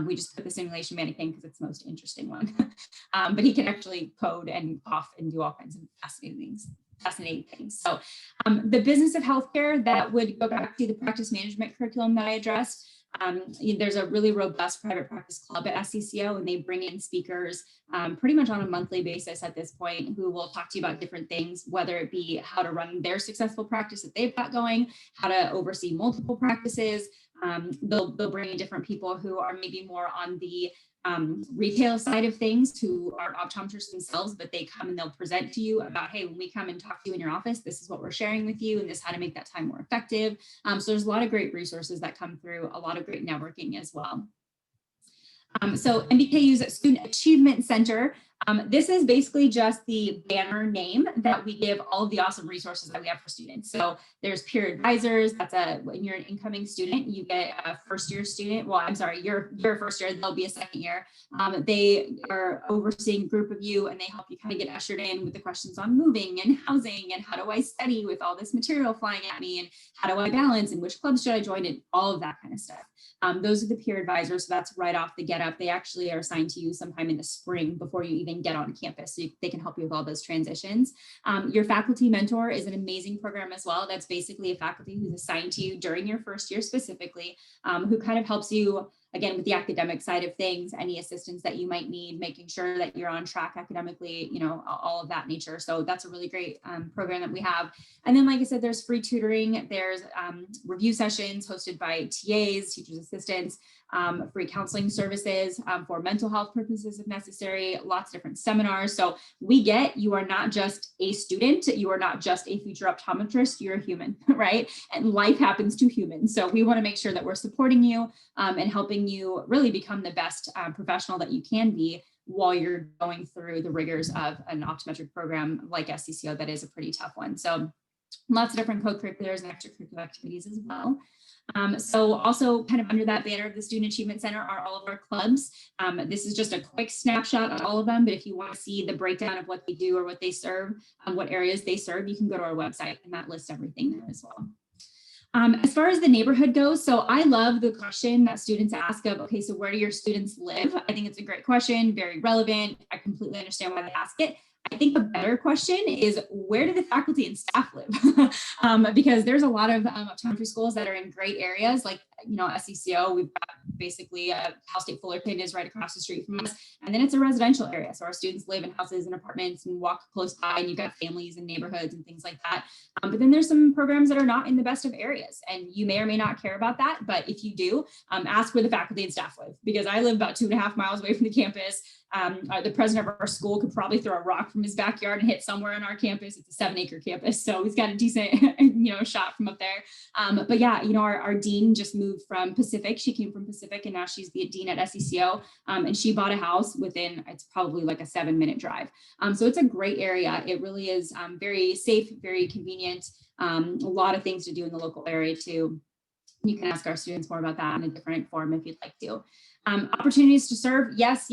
We just put the simulation mannequin because it's the most interesting one. But he can actually code and cough and do all kinds of fascinating things. So the business of healthcare, that would go back to the practice management curriculum that I addressed. There's a really robust private practice club at SCCO, and they bring in speakers pretty much on a monthly basis at this point, who will talk to you about different things, whether it be how to run their successful practice that they've got going, how to oversee multiple practices. They'll bring in different people who are maybe more on the retail side of things, who are optometrists themselves, but they come and they'll present to you about, hey, when we come and talk to you in your office, this is what we're sharing with you, and this is how to make that time more effective. So there's a lot of great resources that come through, a lot of great networking as well. So MBKU's Student Achievement Center, this is basically just the banner name that we give all of the awesome resources that we have for students. So there's peer advisors. That's when you're an incoming student, you get a first year student. Well, I'm sorry, you're a first year, they'll be a second year. They are overseeing a group of you, and they help you kind of get ushered in with the questions on moving and housing and how do I study with all this material flying at me, and how do I balance, and which clubs should I join, and all of that kind of stuff. Those are the peer advisors. So that's right off the get up. They actually are assigned to you sometime in the spring before you even get on campus. So they can help you with all those transitions. Your faculty mentor is an amazing program as well. That's basically a faculty who's assigned to you during your first year specifically, who kind of helps you, again, with the academic side of things, any assistance that you might need, making sure that you're on track academically, you know, all of that nature. So that's a really great program that we have. And then, like I said, there's free tutoring. There's review sessions hosted by TAs, teachers assistants, free counseling services for mental health purposes if necessary, lots of different seminars. So we get, you are not just a student, you are not just a future optometrist, you're a human, right? And life happens to humans. So we want to make sure that we're supporting you and helping you really become the best professional that you can be while you're going through the rigors of an optometric program like SCCO. That is a pretty tough one. So lots of different co-curriculars and extracurricular activities as well. So also kind of under that banner of the Student Achievement Center are all of our clubs. This is just a quick snapshot of all of them, but if you want to see the breakdown of what they do or what they serve, what areas they serve, you can go to our website, and that lists everything there as well. As far as the neighborhood goes, so I love the question that students ask of, okay, so where do your students live? I think it's a great question, very relevant. I completely understand why they ask it. I think a better question is, where do the faculty and staff live? Because there's a lot of optometry schools that are in great areas, like, you know, SCCO, we've got basically Cal State Fullerton is right across the street from us. And then it's a residential area. So our students live in houses and apartments and walk close by, and you've got families and neighborhoods and things like that. But then there's some programs that are not in the best of areas, and you may or may not care about that. But if you do, ask where the faculty and staff live, because I live about 2.5 miles away from the campus. The president of our school could probably throw a rock from his backyard and hit somewhere on our campus. It's a 7-acre campus, so he's got a decent, you know, shot from up there. But yeah, you know, our dean just moved from Pacific. She came from Pacific, and now she's the dean at SCCO. And she bought a house within, it's probably like a 7-minute drive. So it's a great area. It really is very safe, very convenient. A lot of things to do in the local area too. You can ask our students more about that in a different forum if you'd like to. Opportunities to serve, yes,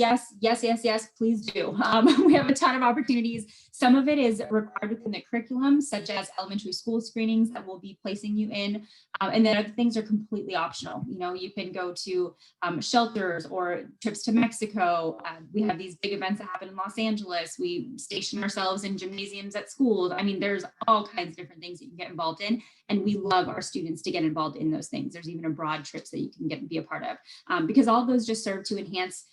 please do. We have a ton of opportunities. Some of it is required within the curriculum, such as elementary school screenings that we'll be placing you in. And then other things are completely optional. You know, you can go to shelters or trips to Mexico. We have these big events that happen in Los Angeles. We station ourselves in gymnasiums at schools. I mean, there's all kinds of different things that you can get involved in. And we love our students to get involved in those things. There's even abroad trips that you can be a part of, because all of those just serve to enhance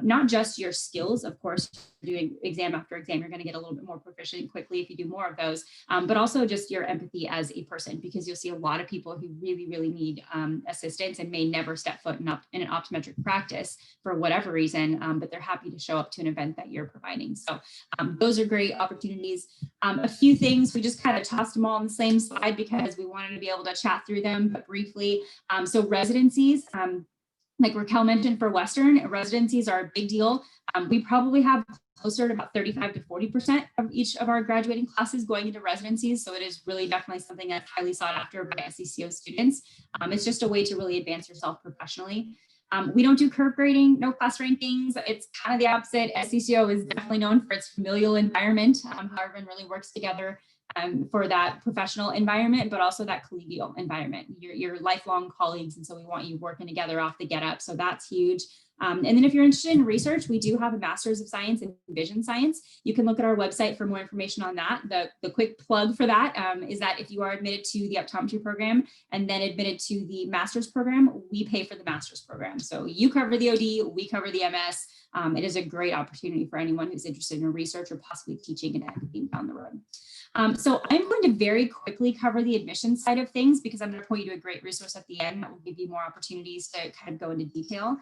not just your skills. Of course, doing exam after exam, you're going to get a little bit more proficient quickly if you do more of those, but also just your empathy as a person, because you'll see a lot of people who really, really need assistance and may never step foot in an optometric practice for whatever reason, but they're happy to show up to an event that you're providing. So those are great opportunities. A few things, we just kind of tossed them all on the same slide because we wanted to be able to chat through them, but briefly. So residencies, like Raquel mentioned, for Western, residencies are a big deal. We probably have closer to about 35 to 40% of each of our graduating classes going into residencies. So it is really definitely something that's highly sought after by SCCO students. It's just a way to really advance yourself professionally. We don't do curve grading, no class rankings. It's kind of the opposite. SCCO is definitely known for its familial environment, how everyone really works together for that professional environment, but also that collegial environment. You're lifelong colleagues, and so we want you working together off the get up. So that's huge. And then if you're interested in research, we do have a Master's of Science in Vision Science. You can look at our website for more information on that. The quick plug for that is that if you are admitted to the optometry program and then admitted to the Master's program, we pay for the Master's program. So you cover the OD, we cover the MS. It is a great opportunity for anyone who's interested in research or possibly teaching and academia down the road. So I'm going to very quickly cover the admissions side of things because I'm going to point you to a great resource at the end that will give you more opportunities to kind of go into detail.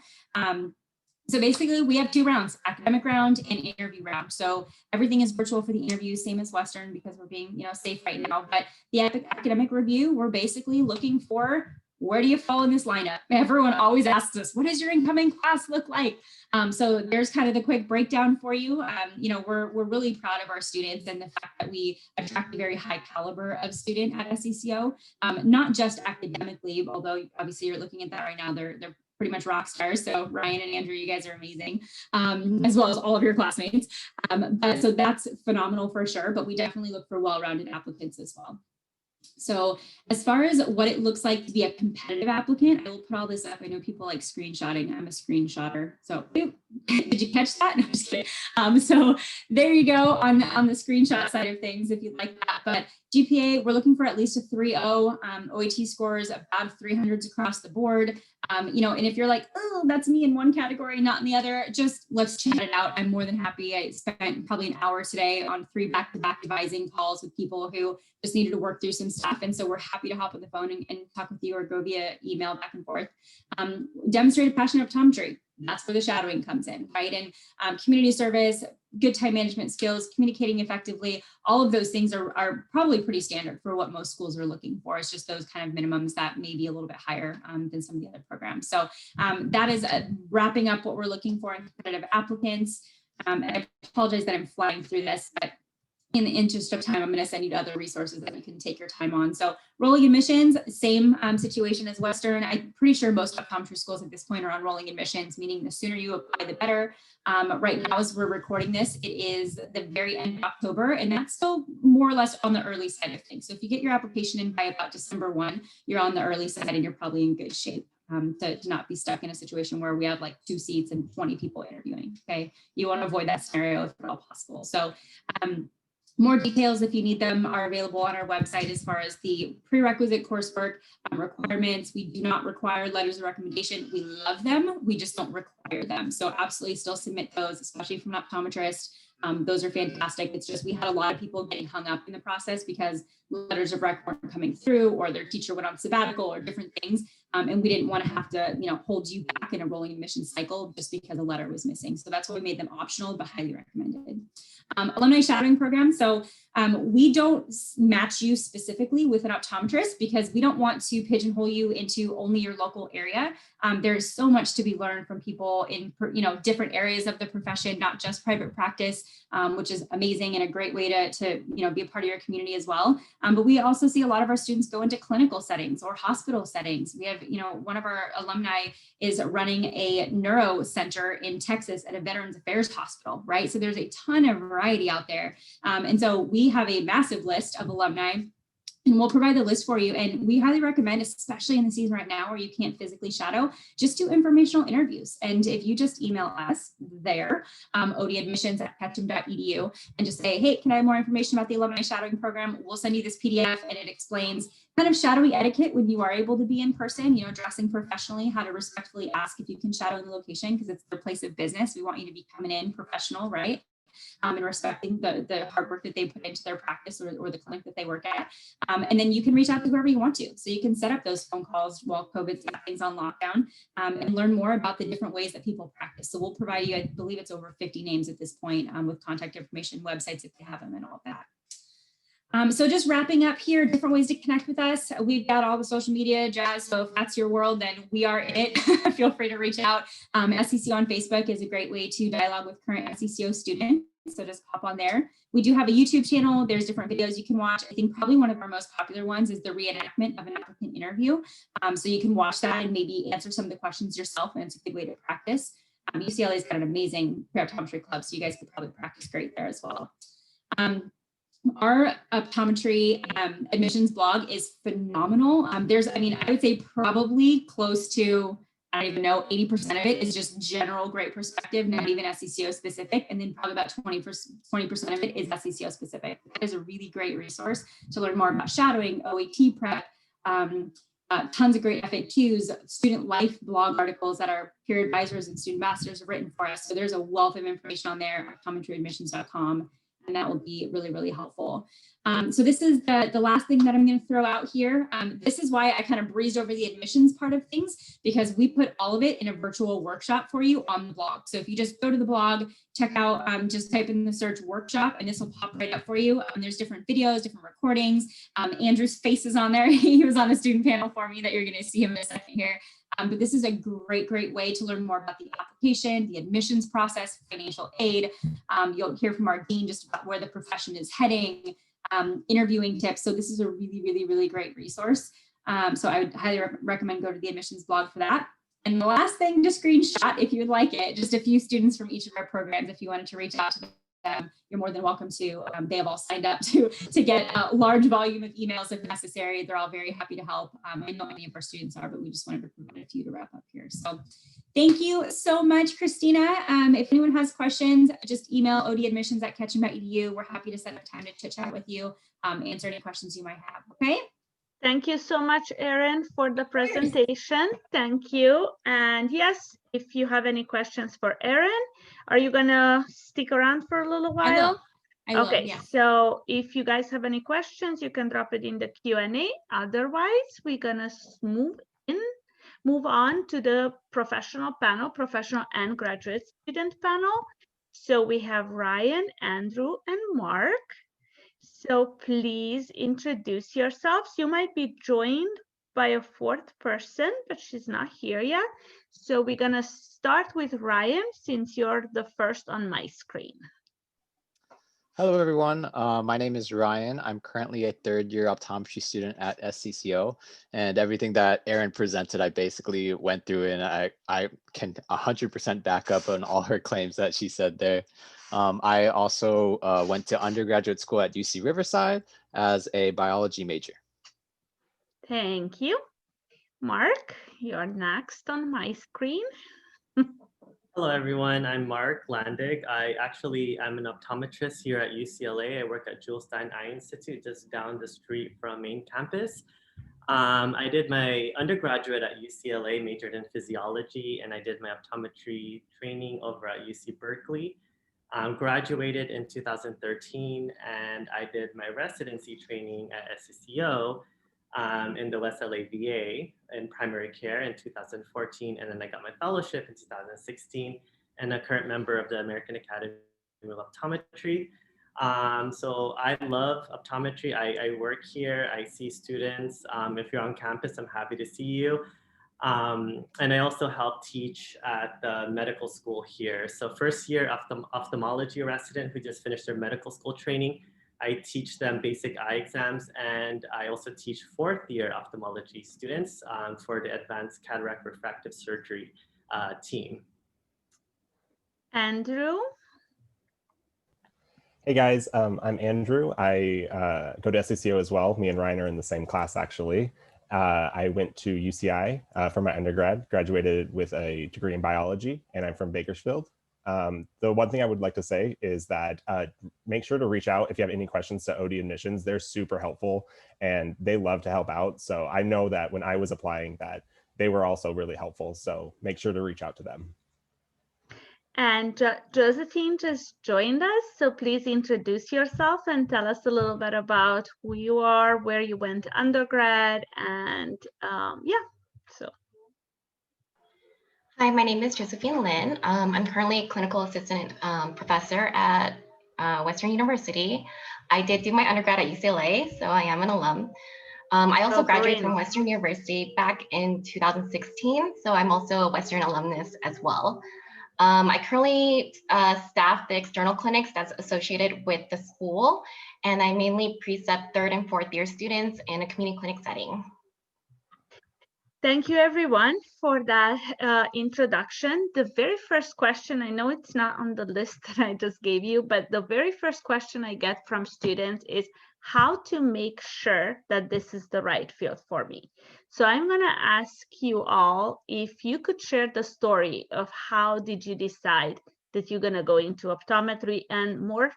So basically we have two rounds, academic round and interview round. So everything is virtual for the interviews, same as Western because we're being safe right now. But the academic review, we're basically looking for where do you fall in this lineup? Everyone always asks us, what does your incoming class look like? So there's kind of the quick breakdown for you. We're really proud of our students and the fact that we attract a very high caliber of student at SCCO, not just academically, although obviously you're looking at that right now, they're pretty much rock stars. So Ryan and Andrew, you guys are amazing, as well as all of your classmates. But so that's phenomenal for sure, but we definitely look for well-rounded applicants as well. So as far as what it looks like to be a competitive applicant, I will put all this up. I know people like screenshotting. I'm a screenshotter. So did you catch that? No, I'm just kidding. So there you go on the screenshot side of things if you'd like that. But GPA, we're looking for at least a 3.0, OAT scores about 300s across the board. And if you're like, oh, that's me in one category, not in the other, just let's chat it out. I'm more than happy. I spent probably an hour today on 3 back-to-back advising calls with people who just needed to work through some stuff. And so we're happy to hop on the phone and talk with you or go via email back and forth. Demonstrated passion of optometry. That's where the shadowing comes in, right? And community service, good time management skills, communicating effectively, all of those things are probably pretty standard for what most schools are looking for. It's just those kind of minimums that may be a little bit higher than some of the other programs. So that is wrapping up what we're looking for in competitive applicants. And I apologize that I'm flying through this, but in the interest of time, I'm going to send you to other resources that you can take your time on. So rolling admissions, same situation as Western. I'm pretty sure most optometry schools at this point are on rolling admissions, meaning the sooner you apply, the better. Right now, as we're recording this, it is the very end of October, and that's still more or less on the early side of things. So if you get your application in by about December 1, you're on the early side and you're probably in good shape. To not be stuck in a situation where we have like 2 seats and 20 people interviewing. Okay, you want to avoid that scenario if at all possible. So more details, if you need them, are available on our website as far as the prerequisite coursework requirements. We do not require letters of recommendation. We love them. We just don't require them. So absolutely still submit those, especially from an optometrist. Those are fantastic. It's just we had a lot of people getting hung up in the process because letters of rec weren't coming through or their teacher went on sabbatical or different things. And we didn't want to have to, hold you back in a rolling admission cycle just because a letter was missing. So that's why we made them optional, but highly recommended. Alumni shadowing program. So we don't match you specifically with an optometrist because we don't want to pigeonhole you into only your local area. There's so much to be learned from people in, different areas of the profession, not just private practice, which is amazing and a great way to be a part of your community as well. But we also see a lot of our students go into clinical settings or hospital settings. We have, one of our alumni is running a neuro center in Texas at a Veterans Affairs hospital, right? So there's a ton of variety out there. And so we have a massive list of alumni and we'll provide the list for you. And we highly recommend, especially in the season right now where you can't physically shadow, just do informational interviews. And if you just email us there, odadmissions@ketchum.edu, and just say, hey, can I have more information about the alumni shadowing program? We'll send you this PDF, and it explains kind of shadowy etiquette when you are able to be in person, you know, dressing professionally, how to respectfully ask if you can shadow in the location because it's their place of business. We want you to be coming in professional, right? And respecting the hard work that they put into their practice or the clinic that they work at. And then you can reach out to whoever you want to. So you can set up those phone calls while COVID's got things on lockdown, and learn more about the different ways that people practice. So we'll provide you, I believe it's over 50 names at this point, with contact information, websites if you have them, and all of that. So just wrapping up here, different ways to connect with us. We've got all the social media jazz. So if that's your world, then we are in it. Feel free to reach out. SCCO on Facebook is a great way to dialogue with current SCCO students. So just hop on there. We do have a YouTube channel. There's different videos you can watch. I think probably one of our most popular ones is the reenactment of an applicant interview. So you can watch that and maybe answer some of the questions yourself. And it's a good way to practice. UCLA's got an amazing pre-optometry club, so you guys could probably practice great there as well. Our optometry admissions blog is phenomenal. There's, I mean, I would say probably close to, I don't even know, 80% of it is just general great perspective, not even SCCO specific. And then probably about 20% of it is SCCO specific. That is a really great resource to learn more about shadowing, OAT prep, tons of great FAQs, student life blog articles that our peer advisors and student ambassadors have written for us. So there's a wealth of information on there, optometryadmissions.com. And that will be really, really helpful. So this is the last thing that I'm going to throw out here. This is why I kind of breezed over the admissions part of things, because we put all of it in a virtual workshop for you on the blog. So if you just go to the blog, check out, just type in the search workshop, and this will pop right up for you. There's different videos, different recordings. Andrew's face is on there. He was on the student panel for me that you're going to see him in a second here. But this is a great way to learn more about the application, the admissions process, financial aid. You'll hear from our dean just about where the profession is heading, interviewing tips. So this is a really great resource. So I would highly recommend go to the admissions blog for that. And the last thing to screenshot, if you'd like it, just a few students from each of our programs, if you wanted to reach out to them. You're more than welcome to. They have all signed up to get a large volume of emails if necessary. They're all very happy to help. I know many of our students are, but we just wanted to provide a few to wrap up here. So thank you so much, Christina. If anyone has questions, just email odadmissions@ketchum.edu. We're happy to set up time to chit chat with you, answer any questions you might have. Okay. Thank you so much, Erin, for the presentation. Thank you. And yes, if you have any questions for Erin, are you gonna stick around for a little while? I will, okay, yeah. So if you guys have any questions, you can drop it in the Q&A. Otherwise, we're gonna move on to the professional panel, professional and graduate student panel. So we have Ryan, Andrew, and Mark. So please introduce yourselves. You might be joined by a fourth person, but she's not here yet. So we're gonna start with Ryan, since you're the first on my screen. Hello, everyone. My name is Ryan. I'm currently a third-year optometry student at SCCO, and everything that Erin presented, I basically went through, and I can 100% back up on all her claims that she said there. I also went to undergraduate school at UC Riverside as a biology major. Thank you. Mark, you're next on my screen. Hello, everyone. I'm Mark Landig. I'm an optometrist here at UCLA. I work at Stein Eye Institute, just down the street from main campus. I did my undergraduate at UCLA, majored in physiology, and I did my optometry training over at UC Berkeley. Graduated in 2013, and I did my residency training at SCCO in the West LA VA in primary care in 2014, and then I got my fellowship in 2016, and a current member of the American Academy of Optometry. So I love optometry. I work here, I see students. If you're on campus, I'm happy to see you. And I also help teach at the medical school here. So first year ophthalmology resident who just finished their medical school training, I teach them basic eye exams, and I also teach fourth year ophthalmology students for the advanced cataract refractive surgery team. Andrew? Hey guys, I'm Andrew. I go to SCCO as well. Me and Ryan are in the same class actually. I went to UCI for my undergrad, graduated with a degree in biology, and I'm from Bakersfield. The one thing I would like to say is that make sure to reach out if you have any questions to OD admissions. They're super helpful and they love to help out. So I know that when I was applying that they were also really helpful. So make sure to reach out to them. And Josephine just joined us, so please introduce yourself and tell us a little bit about who you are, where you went to undergrad, and yeah, so. Hi, my name is Josephine Lin. I'm currently a clinical assistant professor at Western University. I did do my undergrad at UCLA, so I am an alum. I also graduated from Western University back in 2016, so I'm also a Western alumnus as well. I currently staff the external clinics that's associated with the school, and I mainly precept 3rd and 4th year students in a community clinic setting. Thank you everyone for that introduction. The very first question, I know it's not on the list that I just gave you, but the very first question I get from students is how to make sure that this is the right field for me. So I'm gonna ask you all if you could share the story of how did you decide that you're gonna go into optometry, and more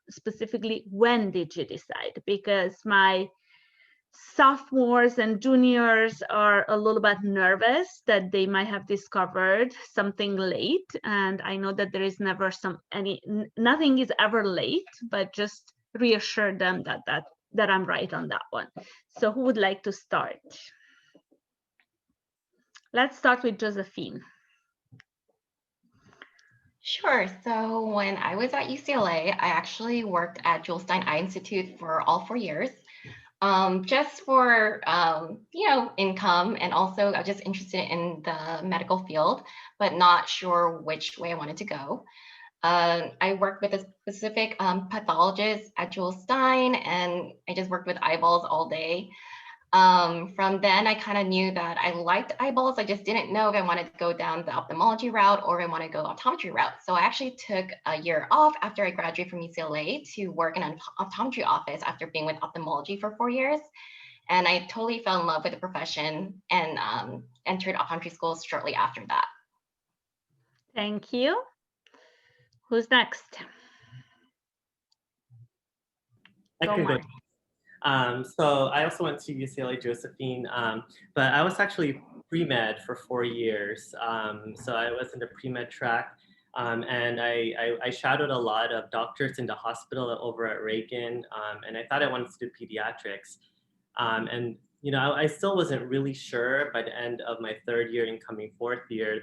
specifically, when did you decide? Because my sophomores and juniors are a little bit nervous that they might have discovered something late, and I know that there is never nothing is ever late, but just reassure them that I'm right on that one. So who would like to start? Let's start with Josephine. Sure. So when I was at UCLA, I actually worked at Jules Stein Eye Institute for all 4 years. Just for, income, and also I was just interested in the medical field, but not sure which way I wanted to go. I worked with a specific pathologist at Jules Stein, and I just worked with eyeballs all day. From then, I kind of knew that I liked eyeballs. I just didn't know if I wanted to go down the ophthalmology route or if I want to go optometry route. So I actually took a year off after I graduated from UCLA to work in an optometry office after being with ophthalmology for 4 years. And I totally fell in love with the profession and entered optometry school shortly after that. Thank you. Who's next? I can go. So I also went to UCLA Josephine, but I was actually pre-med for 4 years. So I was in the pre-med track, and I shadowed a lot of doctors in the hospital over at Reagan, and I thought I wanted to do pediatrics. And I still wasn't really sure by the end of my 3rd year, incoming 4th year,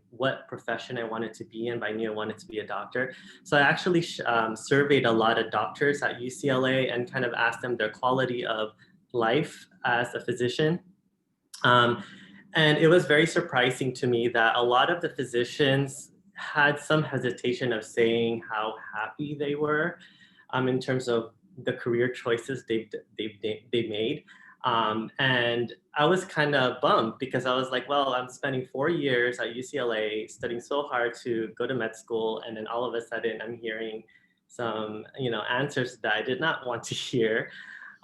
what profession I wanted to be in, but I knew I wanted to be a doctor. So I actually surveyed a lot of doctors at UCLA and kind of asked them their quality of life as a physician. And it was very surprising to me that a lot of the physicians had some hesitation of saying how happy they were in terms of the career choices they made. And I was kind of bummed because I was like, well, I'm spending 4 years at UCLA studying so hard to go to med school, and then all of a sudden I'm hearing some answers that I did not want to hear.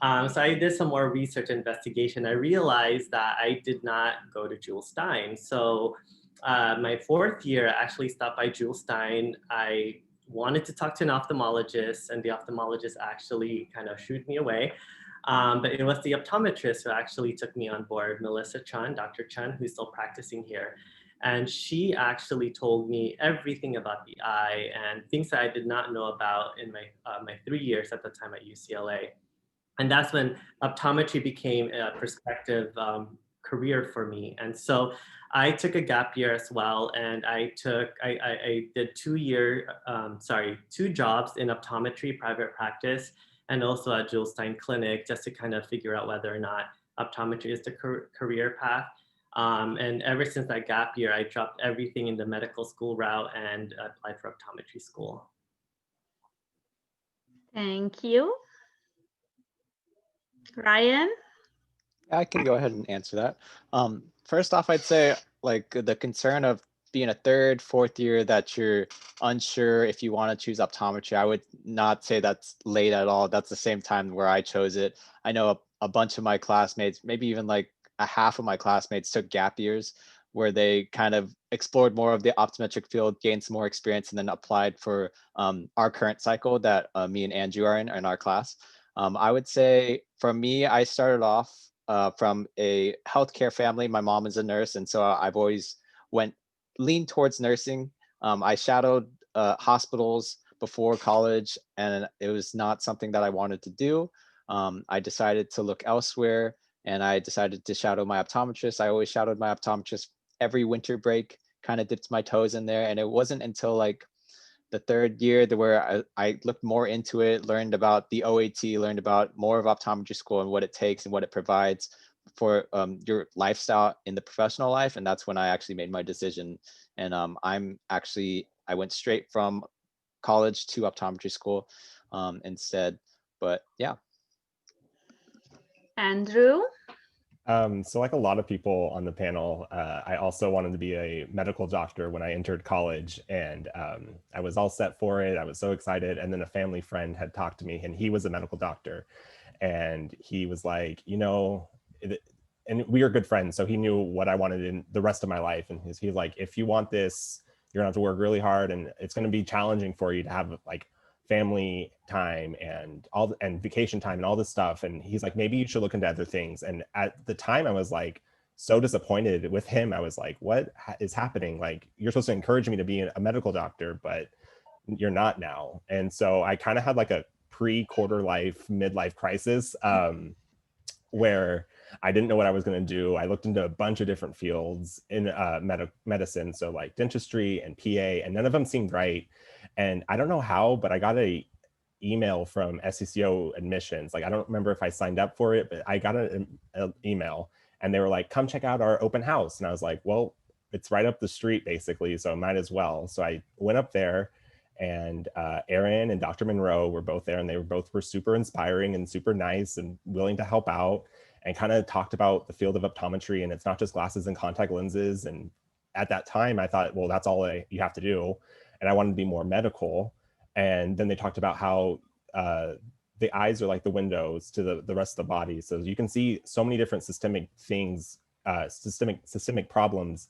So I did some more research investigation. I realized that I did not go to Jules Stein. So my 4th year, I actually stopped by Jules Stein. I wanted to talk to an ophthalmologist, and the ophthalmologist actually kind of shooed me away. But it was the optometrist who actually took me on board, Melissa Chun, Dr. Chun, who's still practicing here. And she actually told me everything about the eye and things that I did not know about in my 3 years at the time at UCLA. And that's when optometry became a prospective career for me. And so I took a gap year as well, and I did 2 jobs in optometry, private practice, and also at Jules Stein Clinic, just to kind of figure out whether or not optometry is the career path. And ever since that gap year, I dropped everything in the medical school route and applied for optometry school. Thank you. Ryan? I can go ahead and answer that. First off, I'd say like the concern of being a third, fourth year that you're unsure if you want to choose optometry, I would not say that's late at all. That's the same time where I chose it. I know a bunch of my classmates, maybe even like a half of my classmates took gap years where they kind of explored more of the optometric field, gained some more experience, and then applied for our current cycle that me and Andrew are in our class. I would say for me, I started off from a healthcare family. My mom is a nurse, and so I've always leaned towards nursing. I shadowed hospitals before college, and it was not something that I wanted to do. I decided to look elsewhere, and I decided to shadow my optometrist. I always shadowed my optometrist every winter break, kind of dipped my toes in there. And it wasn't until like the third year where I looked more into it, learned about the OAT, learned about more of optometry school and what it takes and what it provides for your lifestyle in the professional life. And that's when I actually made my decision. And I went straight from college to optometry school instead. But yeah. Andrew? So like a lot of people on the panel, I also wanted to be a medical doctor when I entered college, and I was all set for it. I was so excited. And then a family friend had talked to me, and he was a medical doctor. And he was like, you know, and we were good friends. So he knew what I wanted in the rest of my life. And he's like, if you want this, you're gonna have to work really hard, and it's gonna be challenging for you to have like family time and vacation time and all this stuff. And he's like, maybe you should look into other things. And at the time I was like so disappointed with him. I was like, what is happening? Like, you're supposed to encourage me to be a medical doctor, but you're not now. And so I kind of had like a pre-quarter life, midlife crisis where I didn't know what I was going to do. I looked into a bunch of different fields in medicine. So like dentistry and PA, and none of them seemed right. And I don't know how, but I got a email from SCCO admissions. Like, I don't remember if I signed up for it, but I got an email, and they were like, come check out our open house. And I was like, well, it's right up the street basically, so I might as well. So I went up there, and Aaron and Dr. Monroe were both there, and they were super inspiring and super nice and willing to help out, and kind of talked about the field of optometry. And it's not just glasses and contact lenses. And at that time I thought, well, that's all you have to do. And I wanted to be more medical. And then they talked about how the eyes are like the windows to the rest of the body. So you can see so many different systemic things, systemic problems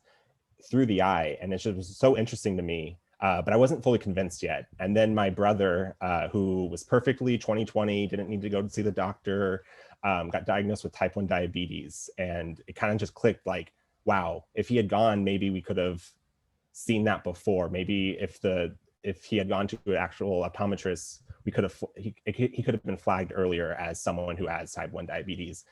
through the eye. And it just was so interesting to me, but I wasn't fully convinced yet. And then my brother, who was perfectly 20/20, didn't need to go to see the doctor, got diagnosed with type 1 diabetes. And it kind of just clicked like, wow, if he had gone, maybe we could have seen that before. Maybe if he had gone to an actual optometrist, he could have been flagged earlier as someone who has type 1 diabetes,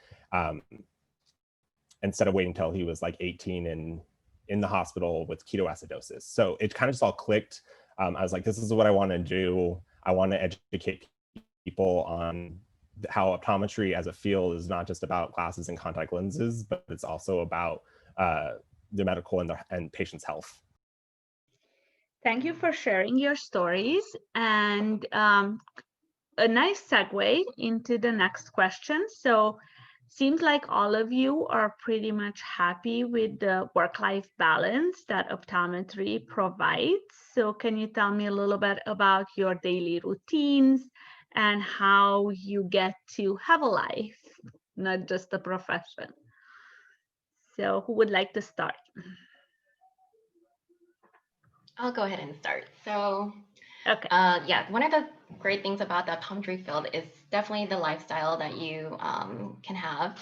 instead of waiting until he was like 18 and in the hospital with ketoacidosis. So it kind of just all clicked. I was like, this is what I want to do. I want to educate people on how optometry as a field is not just about glasses and contact lenses, but it's also about the medical and patient's health. Thank you for sharing your stories. And a nice segue into the next question. So seems like all of you are pretty much happy with the work-life balance that optometry provides. So can you tell me a little bit about your daily routines and how you get to have a life, not just a profession? So who would like to start? I'll go ahead and start. So okay. Yeah, one of the great things about the optometry field is definitely the lifestyle that you can have,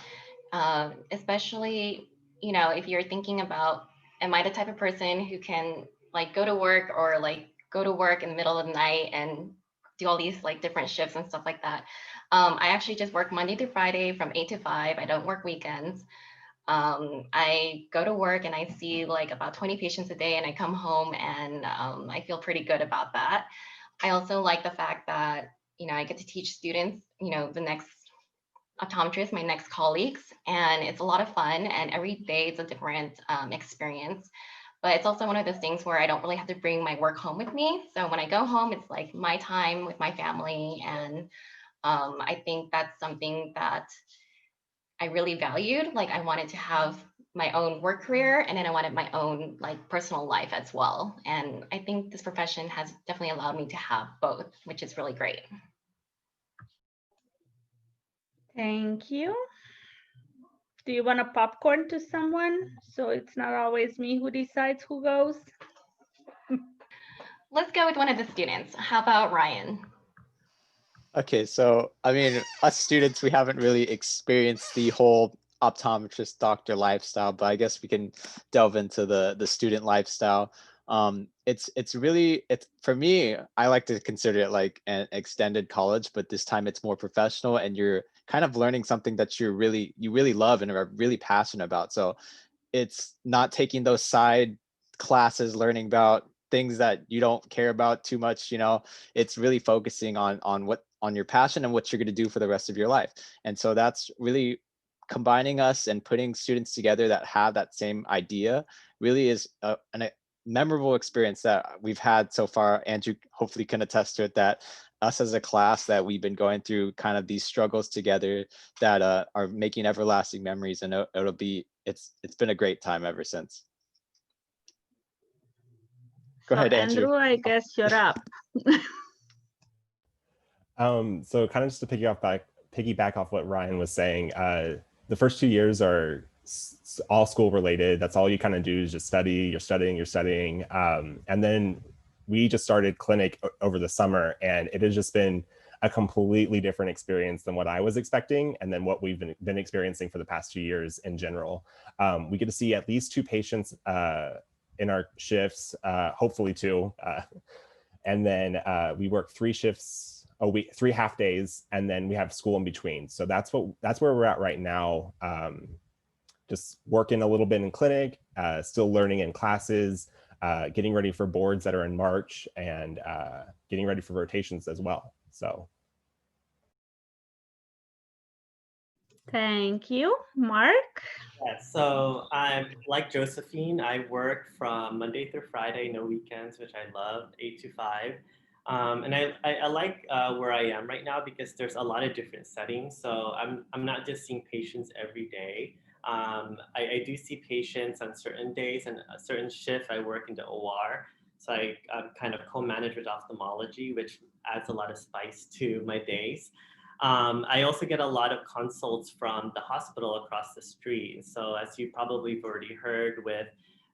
especially, you know, if you're thinking about, am I the type of person who can like go to work or like go to work in the middle of the night and do all these like different shifts and stuff like that. I actually just work Monday through Friday from 8 to 5. I don't work weekends. I go to work and I see like about 20 patients a day, and I come home and I feel pretty good about that. I also like the fact that, you know, I get to teach students, you know, the next optometrist, my next colleagues, and it's a lot of fun, and every day it's a different experience. But it's also one of those things where I don't really have to bring my work home with me. So when I go home, it's like my time with my family. And I think that's something that I really valued. Like, I wanted to have my own work career, and then I wanted my own like personal life as well. And I think this profession has definitely allowed me to have both, which is really great. Thank you. Do you want a popcorn to someone? So it's not always me who decides who goes. Let's go with one of the students. How about Ryan? Okay, so I mean, us students, we haven't really experienced the whole optometrist doctor lifestyle, but I guess we can delve into the student lifestyle. It's really, it's for me, I like to consider it like an extended college, but this time it's more professional, and you're kind of learning something that you really love and are really passionate about. So it's not taking those side classes, learning about things that you don't care about too much. It's really focusing on your passion and what you're going to do for the rest of your life. And so that's really combining us and putting students together that have that same idea really is a memorable experience that we've had so far. Andrew hopefully can attest to it, that us as a class, that we've been going through kind of these struggles together that are making everlasting memories, and it's been a great time ever since. Go ahead, Andrew. I guess you're up. So kind of just to piggyback off what Ryan was saying, the first 2 years are all school related. That's all you kind of do is just study. You're studying. And then we just started clinic over the summer, and it has just been a completely different experience than what I was expecting, and then what we've been experiencing for the past 2 years in general. We get to see at least 2 patients in our shifts, hopefully 2. And then we work 3 shifts a week, 3 half days, and then we have school in between. So that's where we're at right now. Just working a little bit in clinic, still learning in classes, getting ready for boards that are in March, and getting ready for rotations as well. So. Thank you. Mark? Yeah, so I'm like Josephine. I work from Monday through Friday, no weekends, which I love, 8 to 5. And I like where I am right now because there's a lot of different settings. So I'm not just seeing patients every day. I do see patients on certain days, and a certain shift I work in the OR. So I'm kind of co-managed with ophthalmology, which adds a lot of spice to my days. I also get a lot of consults from the hospital across the street. So as you probably have already heard with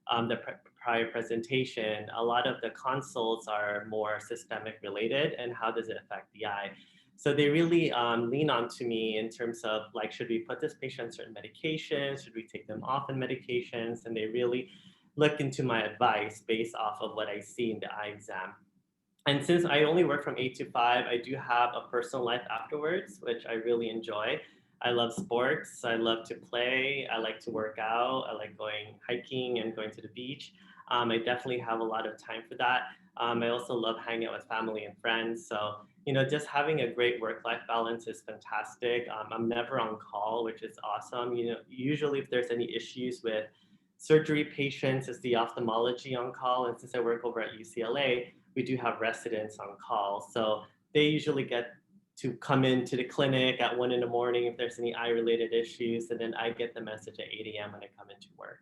the prior presentation, a lot of the consults are more systemic related, and how does it affect the eye? So they really lean on to me in terms of like, should we put this patient on certain medications? Should we take them off in medications? And they really look into my advice based off of what I see in the eye exam. And since I only work from 8 to 5, I do have a personal life afterwards, which I really enjoy. I love sports. I love to play. I like to work out. I like going hiking and going to the beach. I definitely have a lot of time for that. I also love hanging out with family and friends. So, just having a great work-life balance is fantastic. I'm never on call, which is awesome. Usually if there's any issues with surgery patients, it's the ophthalmology on call. And since I work over at UCLA, we do have residents on call. So they usually get to come into the clinic at 1 in the morning if there's any eye-related issues, and then I get the message at 8 a.m. when I come into work.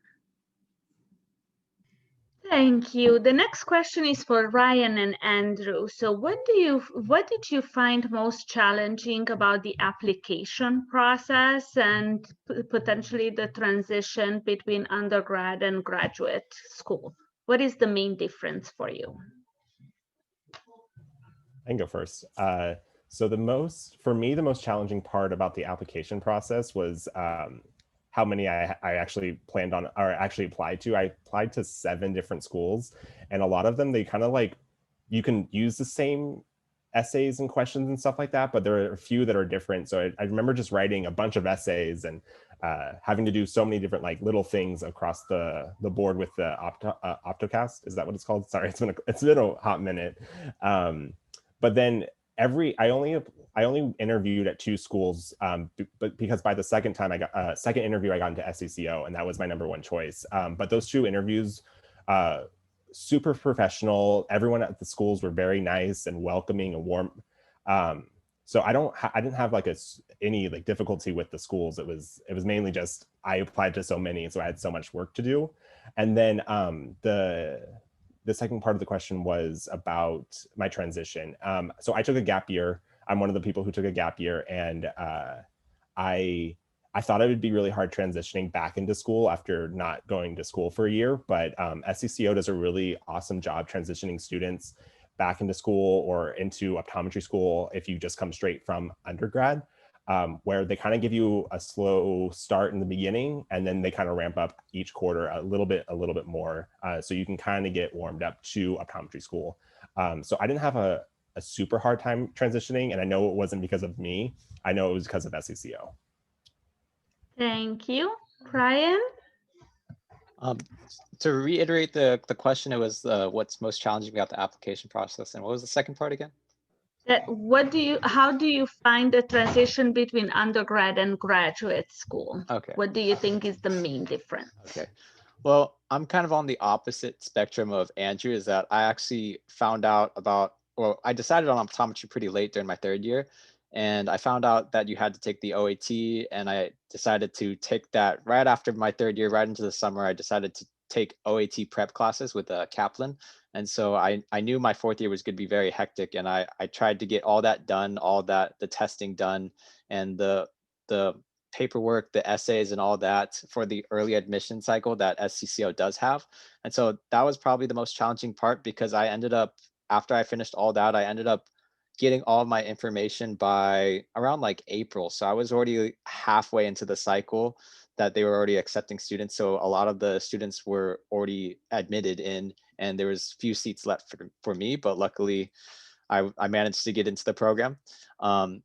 Thank you. The next question is for Ryan and Andrew. So what did you find most challenging about the application process and potentially the transition between undergrad and graduate school? What is the main difference for you? I can go first. So for me, the most challenging part about the application process was how many I actually planned on or actually applied to. I applied to 7 different schools, and a lot of them, they kind of like, you can use the same essays and questions and stuff like that, but there are a few that are different. So I remember just writing a bunch of essays and having to do so many different like little things across the board with the Optocast. Is that what it's called? Sorry, it's been a hot minute. But then I only interviewed at 2 schools, but because by the second time second interview, I got into SCCO, and that was my #1 choice. But those 2 interviews, super professional. Everyone at the schools were very nice and welcoming and warm. So I didn't have like any like difficulty with the schools. It was mainly just I applied to so many, so I had so much work to do. And then the second part of the question was about my transition. So I took a gap year. I'm one of the people who took a gap year, and I thought it would be really hard transitioning back into school after not going to school for a year, but SCCO does a really awesome job transitioning students back into school or into optometry school if you just come straight from undergrad, where they kind of give you a slow start in the beginning, and then they kind of ramp up each quarter a little bit more, so you can kind of get warmed up to optometry school. So I didn't have a super hard time transitioning, and I know it wasn't because of me. I know it was because of SCCO. Thank you. Brian? To reiterate the question, it was what's most challenging about the application process, and what was the second part again? How do you find the transition between undergrad and graduate school? Okay. What do you think is the main difference? Okay. Well, I'm kind of on the opposite spectrum of Andrew, is that I actually found out about, well, I decided on optometry pretty late during my third year. And I found out that you had to take the OAT, and I decided to take that right after my third year, right into the summer. I decided to take OAT prep classes with Kaplan. And so I knew my fourth year was going to be very hectic, and I tried to get all that done, the testing done, and the paperwork, the essays, and all that for the early admission cycle that SCCO does have. And so that was probably the most challenging part, because I ended up, after I finished all that, I ended up getting all my information by around like April. So I was already halfway into the cycle that they were already accepting students. So a lot of the students were already admitted in, and there was few seats left for me, but luckily I managed to get into the program. And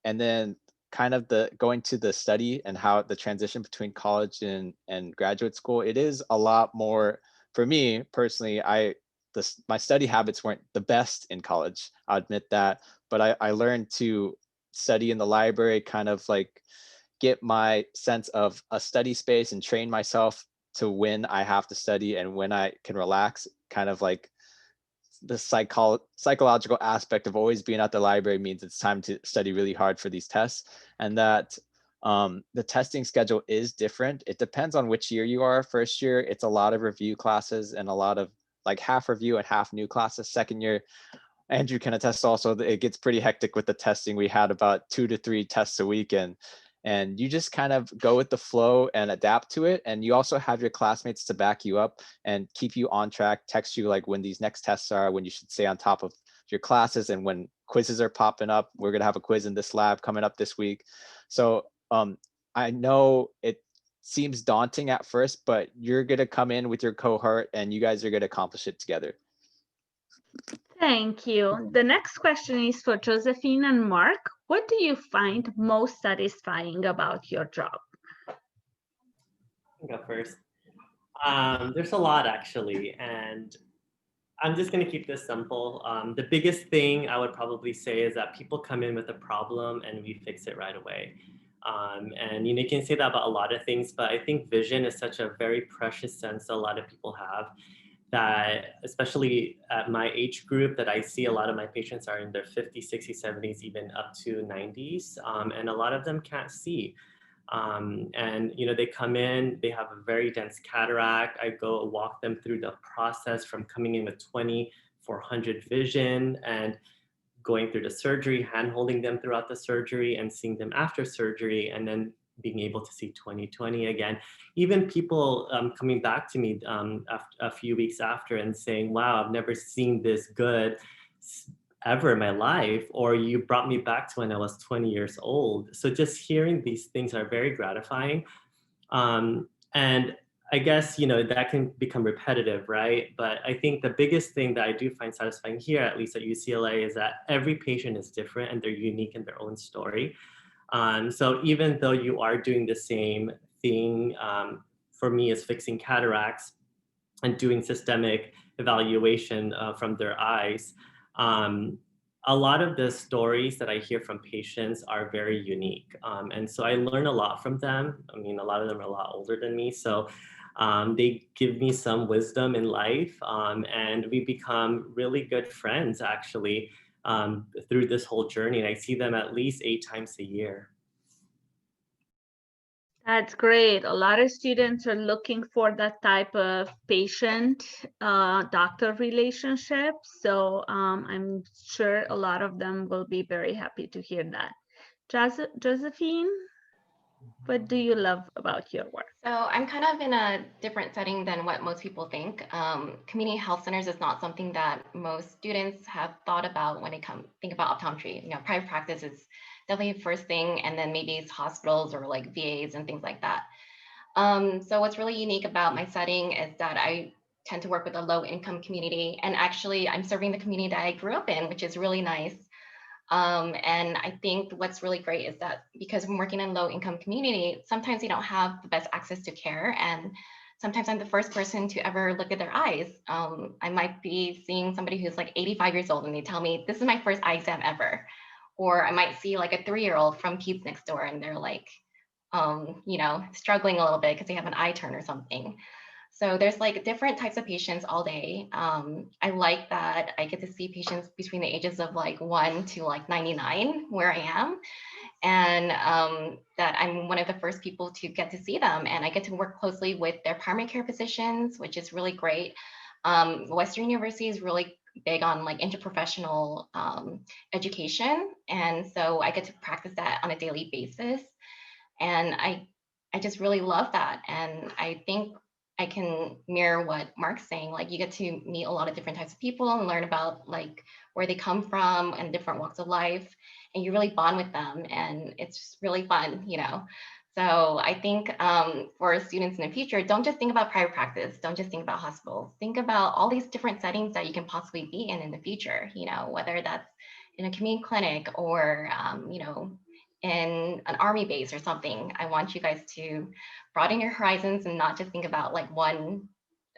then kind of going to the study and how the transition between college and graduate school, it is a lot more, for me personally, my study habits weren't the best in college. I'll admit that, but I learned to study in the library, kind of like get my sense of a study space and train myself to when I have to study and when I can relax, kind of like the psychological aspect of always being at the library means it's time to study really hard for these tests. And that the testing schedule is different. It depends on which year you are. First year, it's a lot of review classes and a lot of like half review and half new classes. Second year, Andrew can attest also that it gets pretty hectic with the testing. We had about 2 to 3 tests a week, and you just kind of go with the flow and adapt to it. And you also have your classmates to back you up and keep you on track, text you like when these next tests are, when you should stay on top of your classes, and when quizzes are popping up. We're gonna have a quiz in this lab coming up this week. So I know it seems daunting at first, but you're gonna come in with your cohort and you guys are gonna accomplish it together. Thank you. The next question is for Josephine and Mark. What do you find most satisfying about your job? I'll go first. There's a lot actually, and I'm just going to keep this simple. The biggest thing I would probably say is that people come in with a problem and we fix it right away. And you can say that about a lot of things, but I think vision is such a very precious sense that a lot of people have, that especially at my age group, that I see a lot of my patients are in their 50s, 60s, 70s, even up to 90s, and a lot of them can't see. And they come in, they have a very dense cataract. I go walk them through the process from coming in with 20/400 vision and going through the surgery, hand holding them throughout the surgery and seeing them after surgery, and then being able to see 20/20 again. Even people coming back to me after, a few weeks after, and saying, wow, I've never seen this good ever in my life, or you brought me back to when I was 20 years old. So just hearing these things are very gratifying. And I guess, that can become repetitive, right? But I think the biggest thing that I do find satisfying here, at least at UCLA, is that every patient is different and they're unique in their own story. So even though you are doing the same thing, for me is fixing cataracts and doing systemic evaluation from their eyes, a lot of the stories that I hear from patients are very unique. And so I learn a lot from them. I mean, a lot of them are a lot older than me. So they give me some wisdom in life, and we become really good friends, actually. through this whole journey, and I see them at least 8 times a year. That's great. A lot of students are looking for that type of patient-doctor relationship. So I'm sure a lot of them will be very happy to hear that. Josephine, what do you love about your work? So I'm kind of in a different setting than what most people think. Community health centers is not something that most students have thought about when they think about optometry. You know, private practice is definitely the first thing, and then maybe it's hospitals or like VAs and things like that. So what's really unique about my setting is that I tend to work with a low income community, and actually I'm serving the community that I grew up in, which is really nice. And I think what's really great is that because I'm working in a low income community, sometimes they don't have the best access to care. And sometimes I'm the first person to ever look at their eyes. I might be seeing somebody who's like 85 years old and they tell me, this is my first eye exam ever. Or I might see like a 3-year-old from Peds Next Door and they're like, you know, struggling a little bit because they have an eye turn or something. So there's like different types of patients all day. I like that I get to see patients between the ages of like 1 to like 99 where I am. And that I'm one of the first people to get to see them. And I get to work closely with their primary care physicians, which is really great. Western University is really big on like interprofessional education. And so I get to practice that on a daily basis. And I just really love that. And I think I can mirror what Mark's saying, like you get to meet a lot of different types of people and learn about like where they come from and different walks of life, and you really bond with them, and it's just really fun, you know. So I think for students in the future, don't just think about private practice, don't just think about hospitals, think about all these different settings that you can possibly be in the future, you know, whether that's in a community clinic or, you know, in an army base or something. I want you guys to broaden your horizons and not just think about like one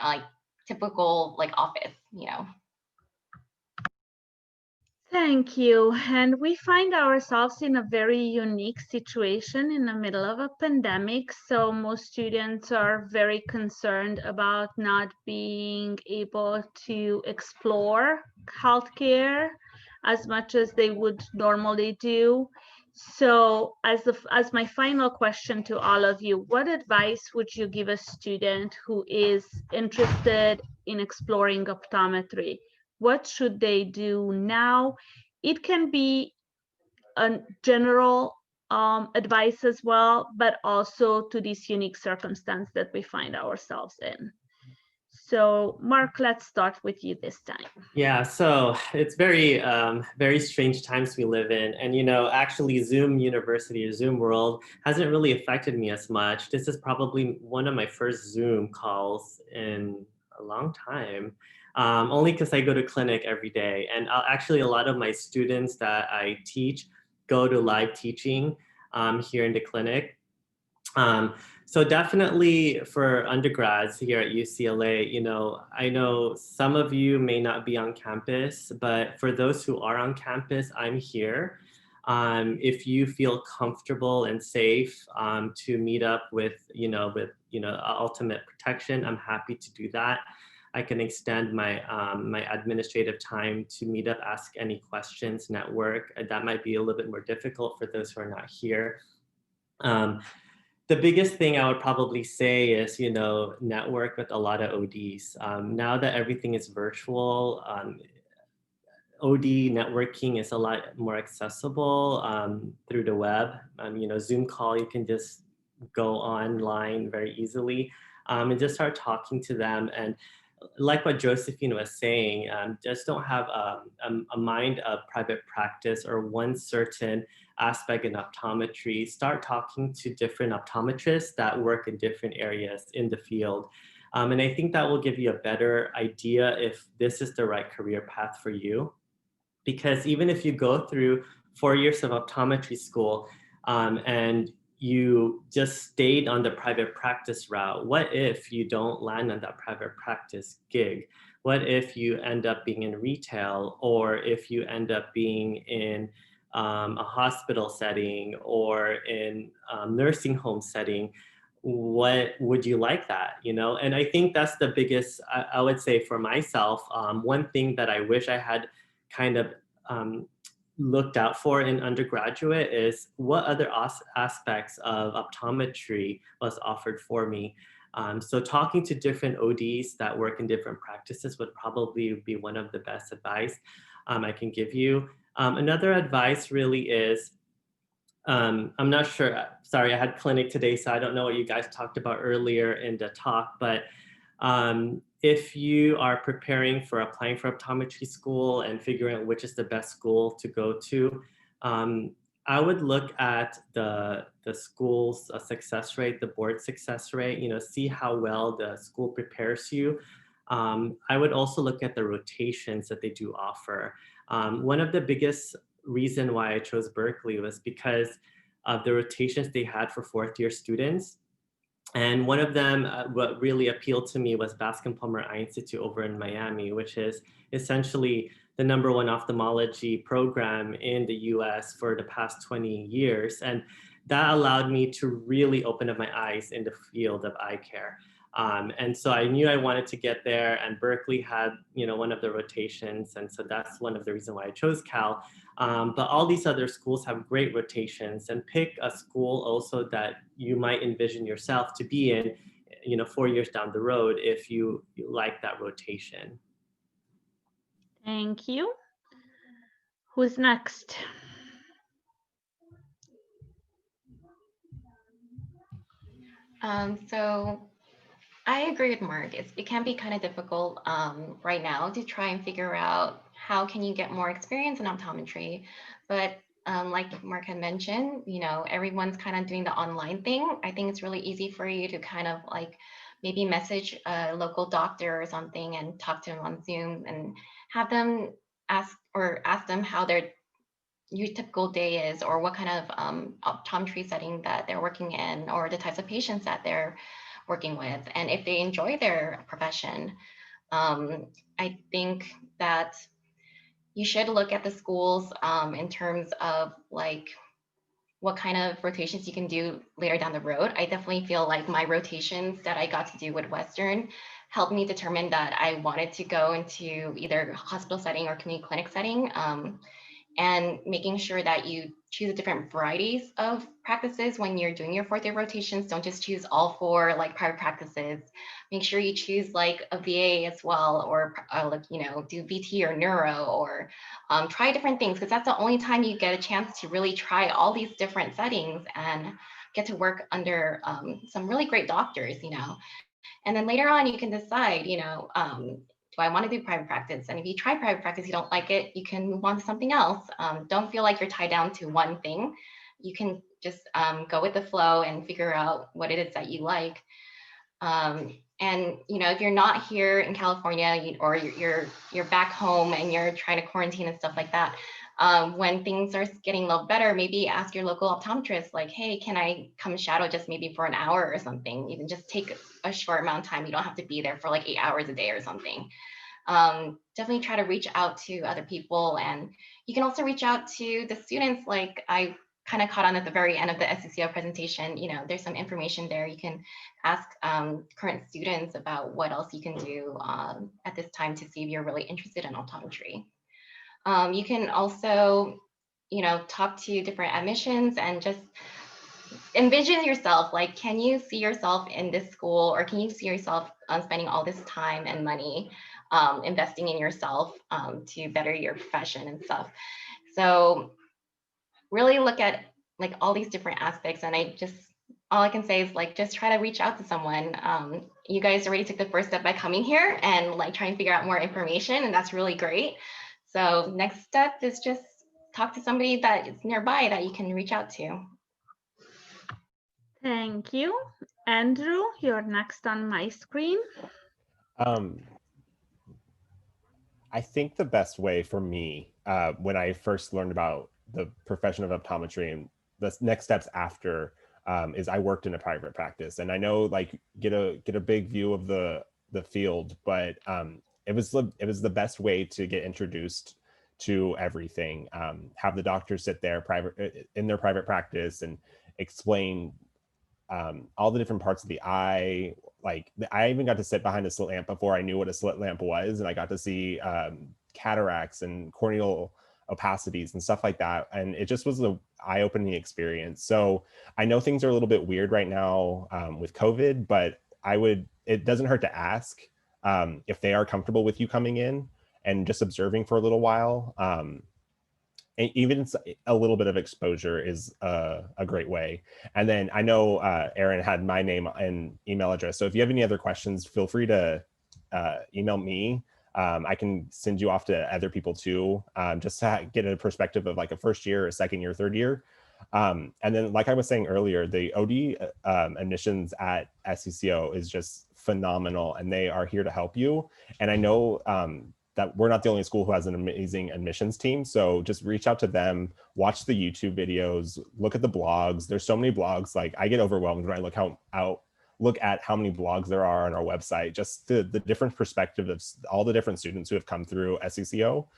like typical like office, you know. Thank you. And we find ourselves in a very unique situation in the middle of a pandemic. So most students are very concerned about not being able to explore healthcare as much as they would normally do. So as my final question to all of you, what advice would you give a student who is interested in exploring optometry? What should they do now? It can be a general advice as well, but also to this unique circumstance that we find ourselves in. So Mark, let's start with you this time. Yeah, so it's very, very strange times we live in. And, you know, actually Zoom University or Zoom World hasn't really affected me as much. This is probably one of my first Zoom calls in a long time, only because I go to clinic every day. And actually a lot of my students that I teach go to live teaching here in the clinic. So definitely for undergrads here at UCLA, you know, I know some of you may not be on campus, but for those who are on campus, I'm here. If you feel comfortable and safe to meet up with ultimate protection, I'm happy to do that. I can extend my my administrative time to meet up, ask any questions, network. That might be a little bit more difficult for those who are not here. The biggest thing I would probably say is, you know, network with a lot of ODs. Now that everything is virtual, OD networking is a lot more accessible through the web. You know, Zoom call, you can just go online very easily and just start talking to them. And like what Josephine was saying, just don't have a mind of private practice or one certain aspect in optometry. Start talking to different optometrists that work in different areas in the field. And I think that will give you a better idea if this is the right career path for you. Because even if you go through 4 years of optometry school and you just stayed on the private practice route, what if you don't land on that private practice gig? What if you end up being in retail, or if you end up being in a hospital setting or in a nursing home setting? What would you like that, you know? And I think that's the biggest, I would say for myself, one thing that I wish I had kind of looked out for in undergraduate is what other aspects of optometry was offered for me. So talking to different ODs that work in different practices would probably be one of the best advice I can give you. Another advice really is, I'm not sure, sorry, I had clinic today, so I don't know what you guys talked about earlier in the talk, but if you are preparing for applying for optometry school and figuring out which is the best school to go to, I would look at the school's success rate, the board success rate, see how well the school prepares you. I would also look at the rotations that they do offer. One of the biggest reason why I chose Berkeley was because of the rotations they had for fourth-year students. And one of them, what really appealed to me was Bascom Palmer Eye Institute over in Miami, which is essentially the #1 ophthalmology program in the US for the past 20 years. And that allowed me to really open up my eyes in the field of eye care. And so I knew I wanted to get there, and Berkeley had, one of the rotations. And so that's one of the reasons why I chose Cal. But all these other schools have great rotations, and pick a school also that you might envision yourself to be in, 4 years down the road if you like that rotation. Thank you. Who's next? So I agree with Mark. It can be kind of difficult right now to try and figure out how can you get more experience in optometry. But like Mark had mentioned, everyone's kind of doing the online thing. I think it's really easy for you to kind of like maybe message a local doctor or something and talk to them on Zoom and have them ask them how their typical day is, or what kind of optometry setting that they're working in, or the types of patients that they're working with, and if they enjoy their profession. I think that you should look at the schools in terms of like what kind of rotations you can do later down the road. I definitely feel like my rotations that I got to do with Western helped me determine that I wanted to go into either hospital setting or community clinic setting. And making sure that you choose the different varieties of practices when you're doing your fourth-year rotations. Don't just choose all 4 like private practices. Make sure you choose like a VA as well, or do VT or neuro, or try different things, because that's the only time you get a chance to really try all these different settings and get to work under some really great doctors, And then later on, you can decide, do I want to do private practice? And if you try private practice, you don't like it, you can move on to something else. Don't feel like you're tied down to one thing. You can just go with the flow and figure out what it is that you like. And if you're not here in California, or you're back home and you're trying to quarantine and stuff like that, when things are getting a little better, maybe ask your local optometrist, like, hey, can I come shadow just maybe for an hour or something? You can just take a short amount of time. You don't have to be there for like 8 hours a day or something. Definitely try to reach out to other people, and you can also reach out to the students. Like I kind of caught on at the very end of the SCCO presentation, there's some information there. You can ask current students about what else you can do at this time to see if you're really interested in optometry. You can also, talk to different admissions and just envision yourself, like, can you see yourself in this school, or can you see yourself spending all this time and money investing in yourself to better your profession and stuff. So really look at like all these different aspects, and all I can say is like, just try to reach out to someone. You guys already took the first step by coming here and like trying to figure out more information, and that's really great. So next step is just talk to somebody that is nearby that you can reach out to. Thank you. Andrew, you're next on my screen. I think the best way for me, when I first learned about the profession of optometry and the next steps after, is I worked in a private practice, and I know like get a big view of the field, but it was the best way to get introduced to everything. Have the doctor sit there in their private practice and explain all the different parts of the eye. Like I even got to sit behind a slit lamp before I knew what a slit lamp was, and I got to see cataracts and corneal opacities and stuff like that. And it just was an eye-opening experience. So I know things are a little bit weird right now with COVID, but it doesn't hurt to ask if they are comfortable with you coming in and just observing for a little while. Even a little bit of exposure is a great way. And then I know Aaron had my name and email address. So if you have any other questions, feel free to email me. I can send you off to other people too, just to get a perspective of like a first year, a second year, third year. And then like I was saying earlier, the OD admissions at SCCO is just phenomenal, and they are here to help you. And I know that we're not the only school who has an amazing admissions team. So just reach out to them, watch the YouTube videos, look at the blogs. There's so many blogs. Like I get overwhelmed when I look at how many blogs there are on our website, just the different perspectives of all the different students who have come through SCCO.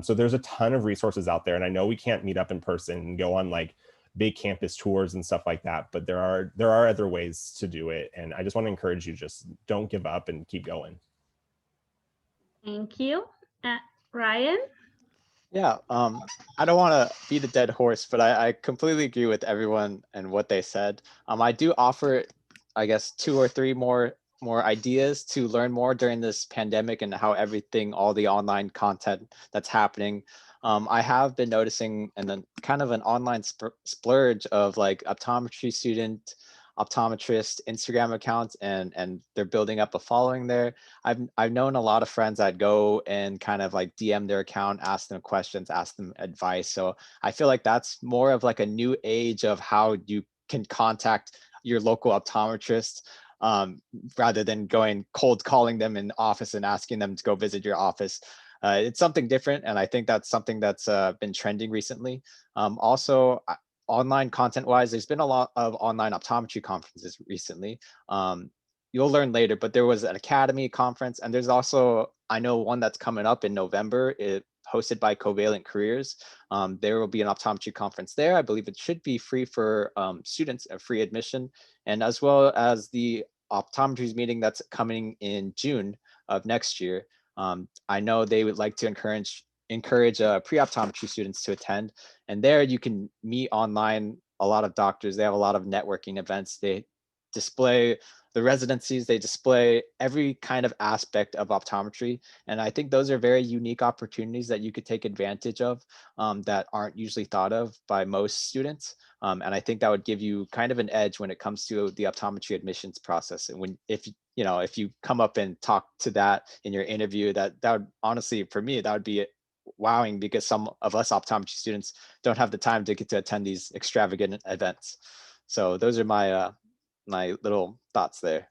So there's a ton of resources out there. And I know we can't meet up in person and go on like big campus tours and stuff like that, but there are other ways to do it. And I just want to encourage you, just don't give up and keep going. Thank you. Ryan? Yeah, I don't want to beat a dead horse, but I completely agree with everyone and what they said. I do offer, I guess, 2 or 3 more ideas to learn more during this pandemic and how all the online content that's happening. I have been noticing and then kind of an online splurge of like optometry student, optometrist Instagram accounts, and they're building up a following there. I've known a lot of friends that go and kind of like DM their account, ask them questions, ask them advice. So I feel like that's more of like a new age of how you can contact your local optometrist rather than going cold calling them in office and asking them to go visit your office. It's something different, and I think that's something that's been trending recently. Also, online content wise, there's been a lot of online optometry conferences recently. You'll learn later, but there was an academy conference, and there's also, I know one that's coming up in November, hosted by Covalent Careers. There will be an optometry conference there. I believe it should be free for students, a free admission, and as well as the optometry meeting that's coming in June of next year. I know they would like to encourage pre-optometry students to attend, and there you can meet online a lot of doctors. They have a lot of networking events. They display the residencies, they display every kind of aspect of optometry, and I think those are very unique opportunities that you could take advantage of that aren't usually thought of by most students. And I think that would give you kind of an edge when it comes to the optometry admissions process. And if you come up and talk to that in your interview, that would honestly, for me, that would be wowing, because some of us optometry students don't have the time to get to attend these extravagant events. So those are my my little thoughts there.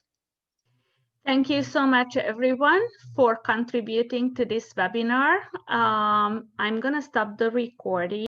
Thank you so much, everyone, for contributing to this webinar. I'm going to stop the recording.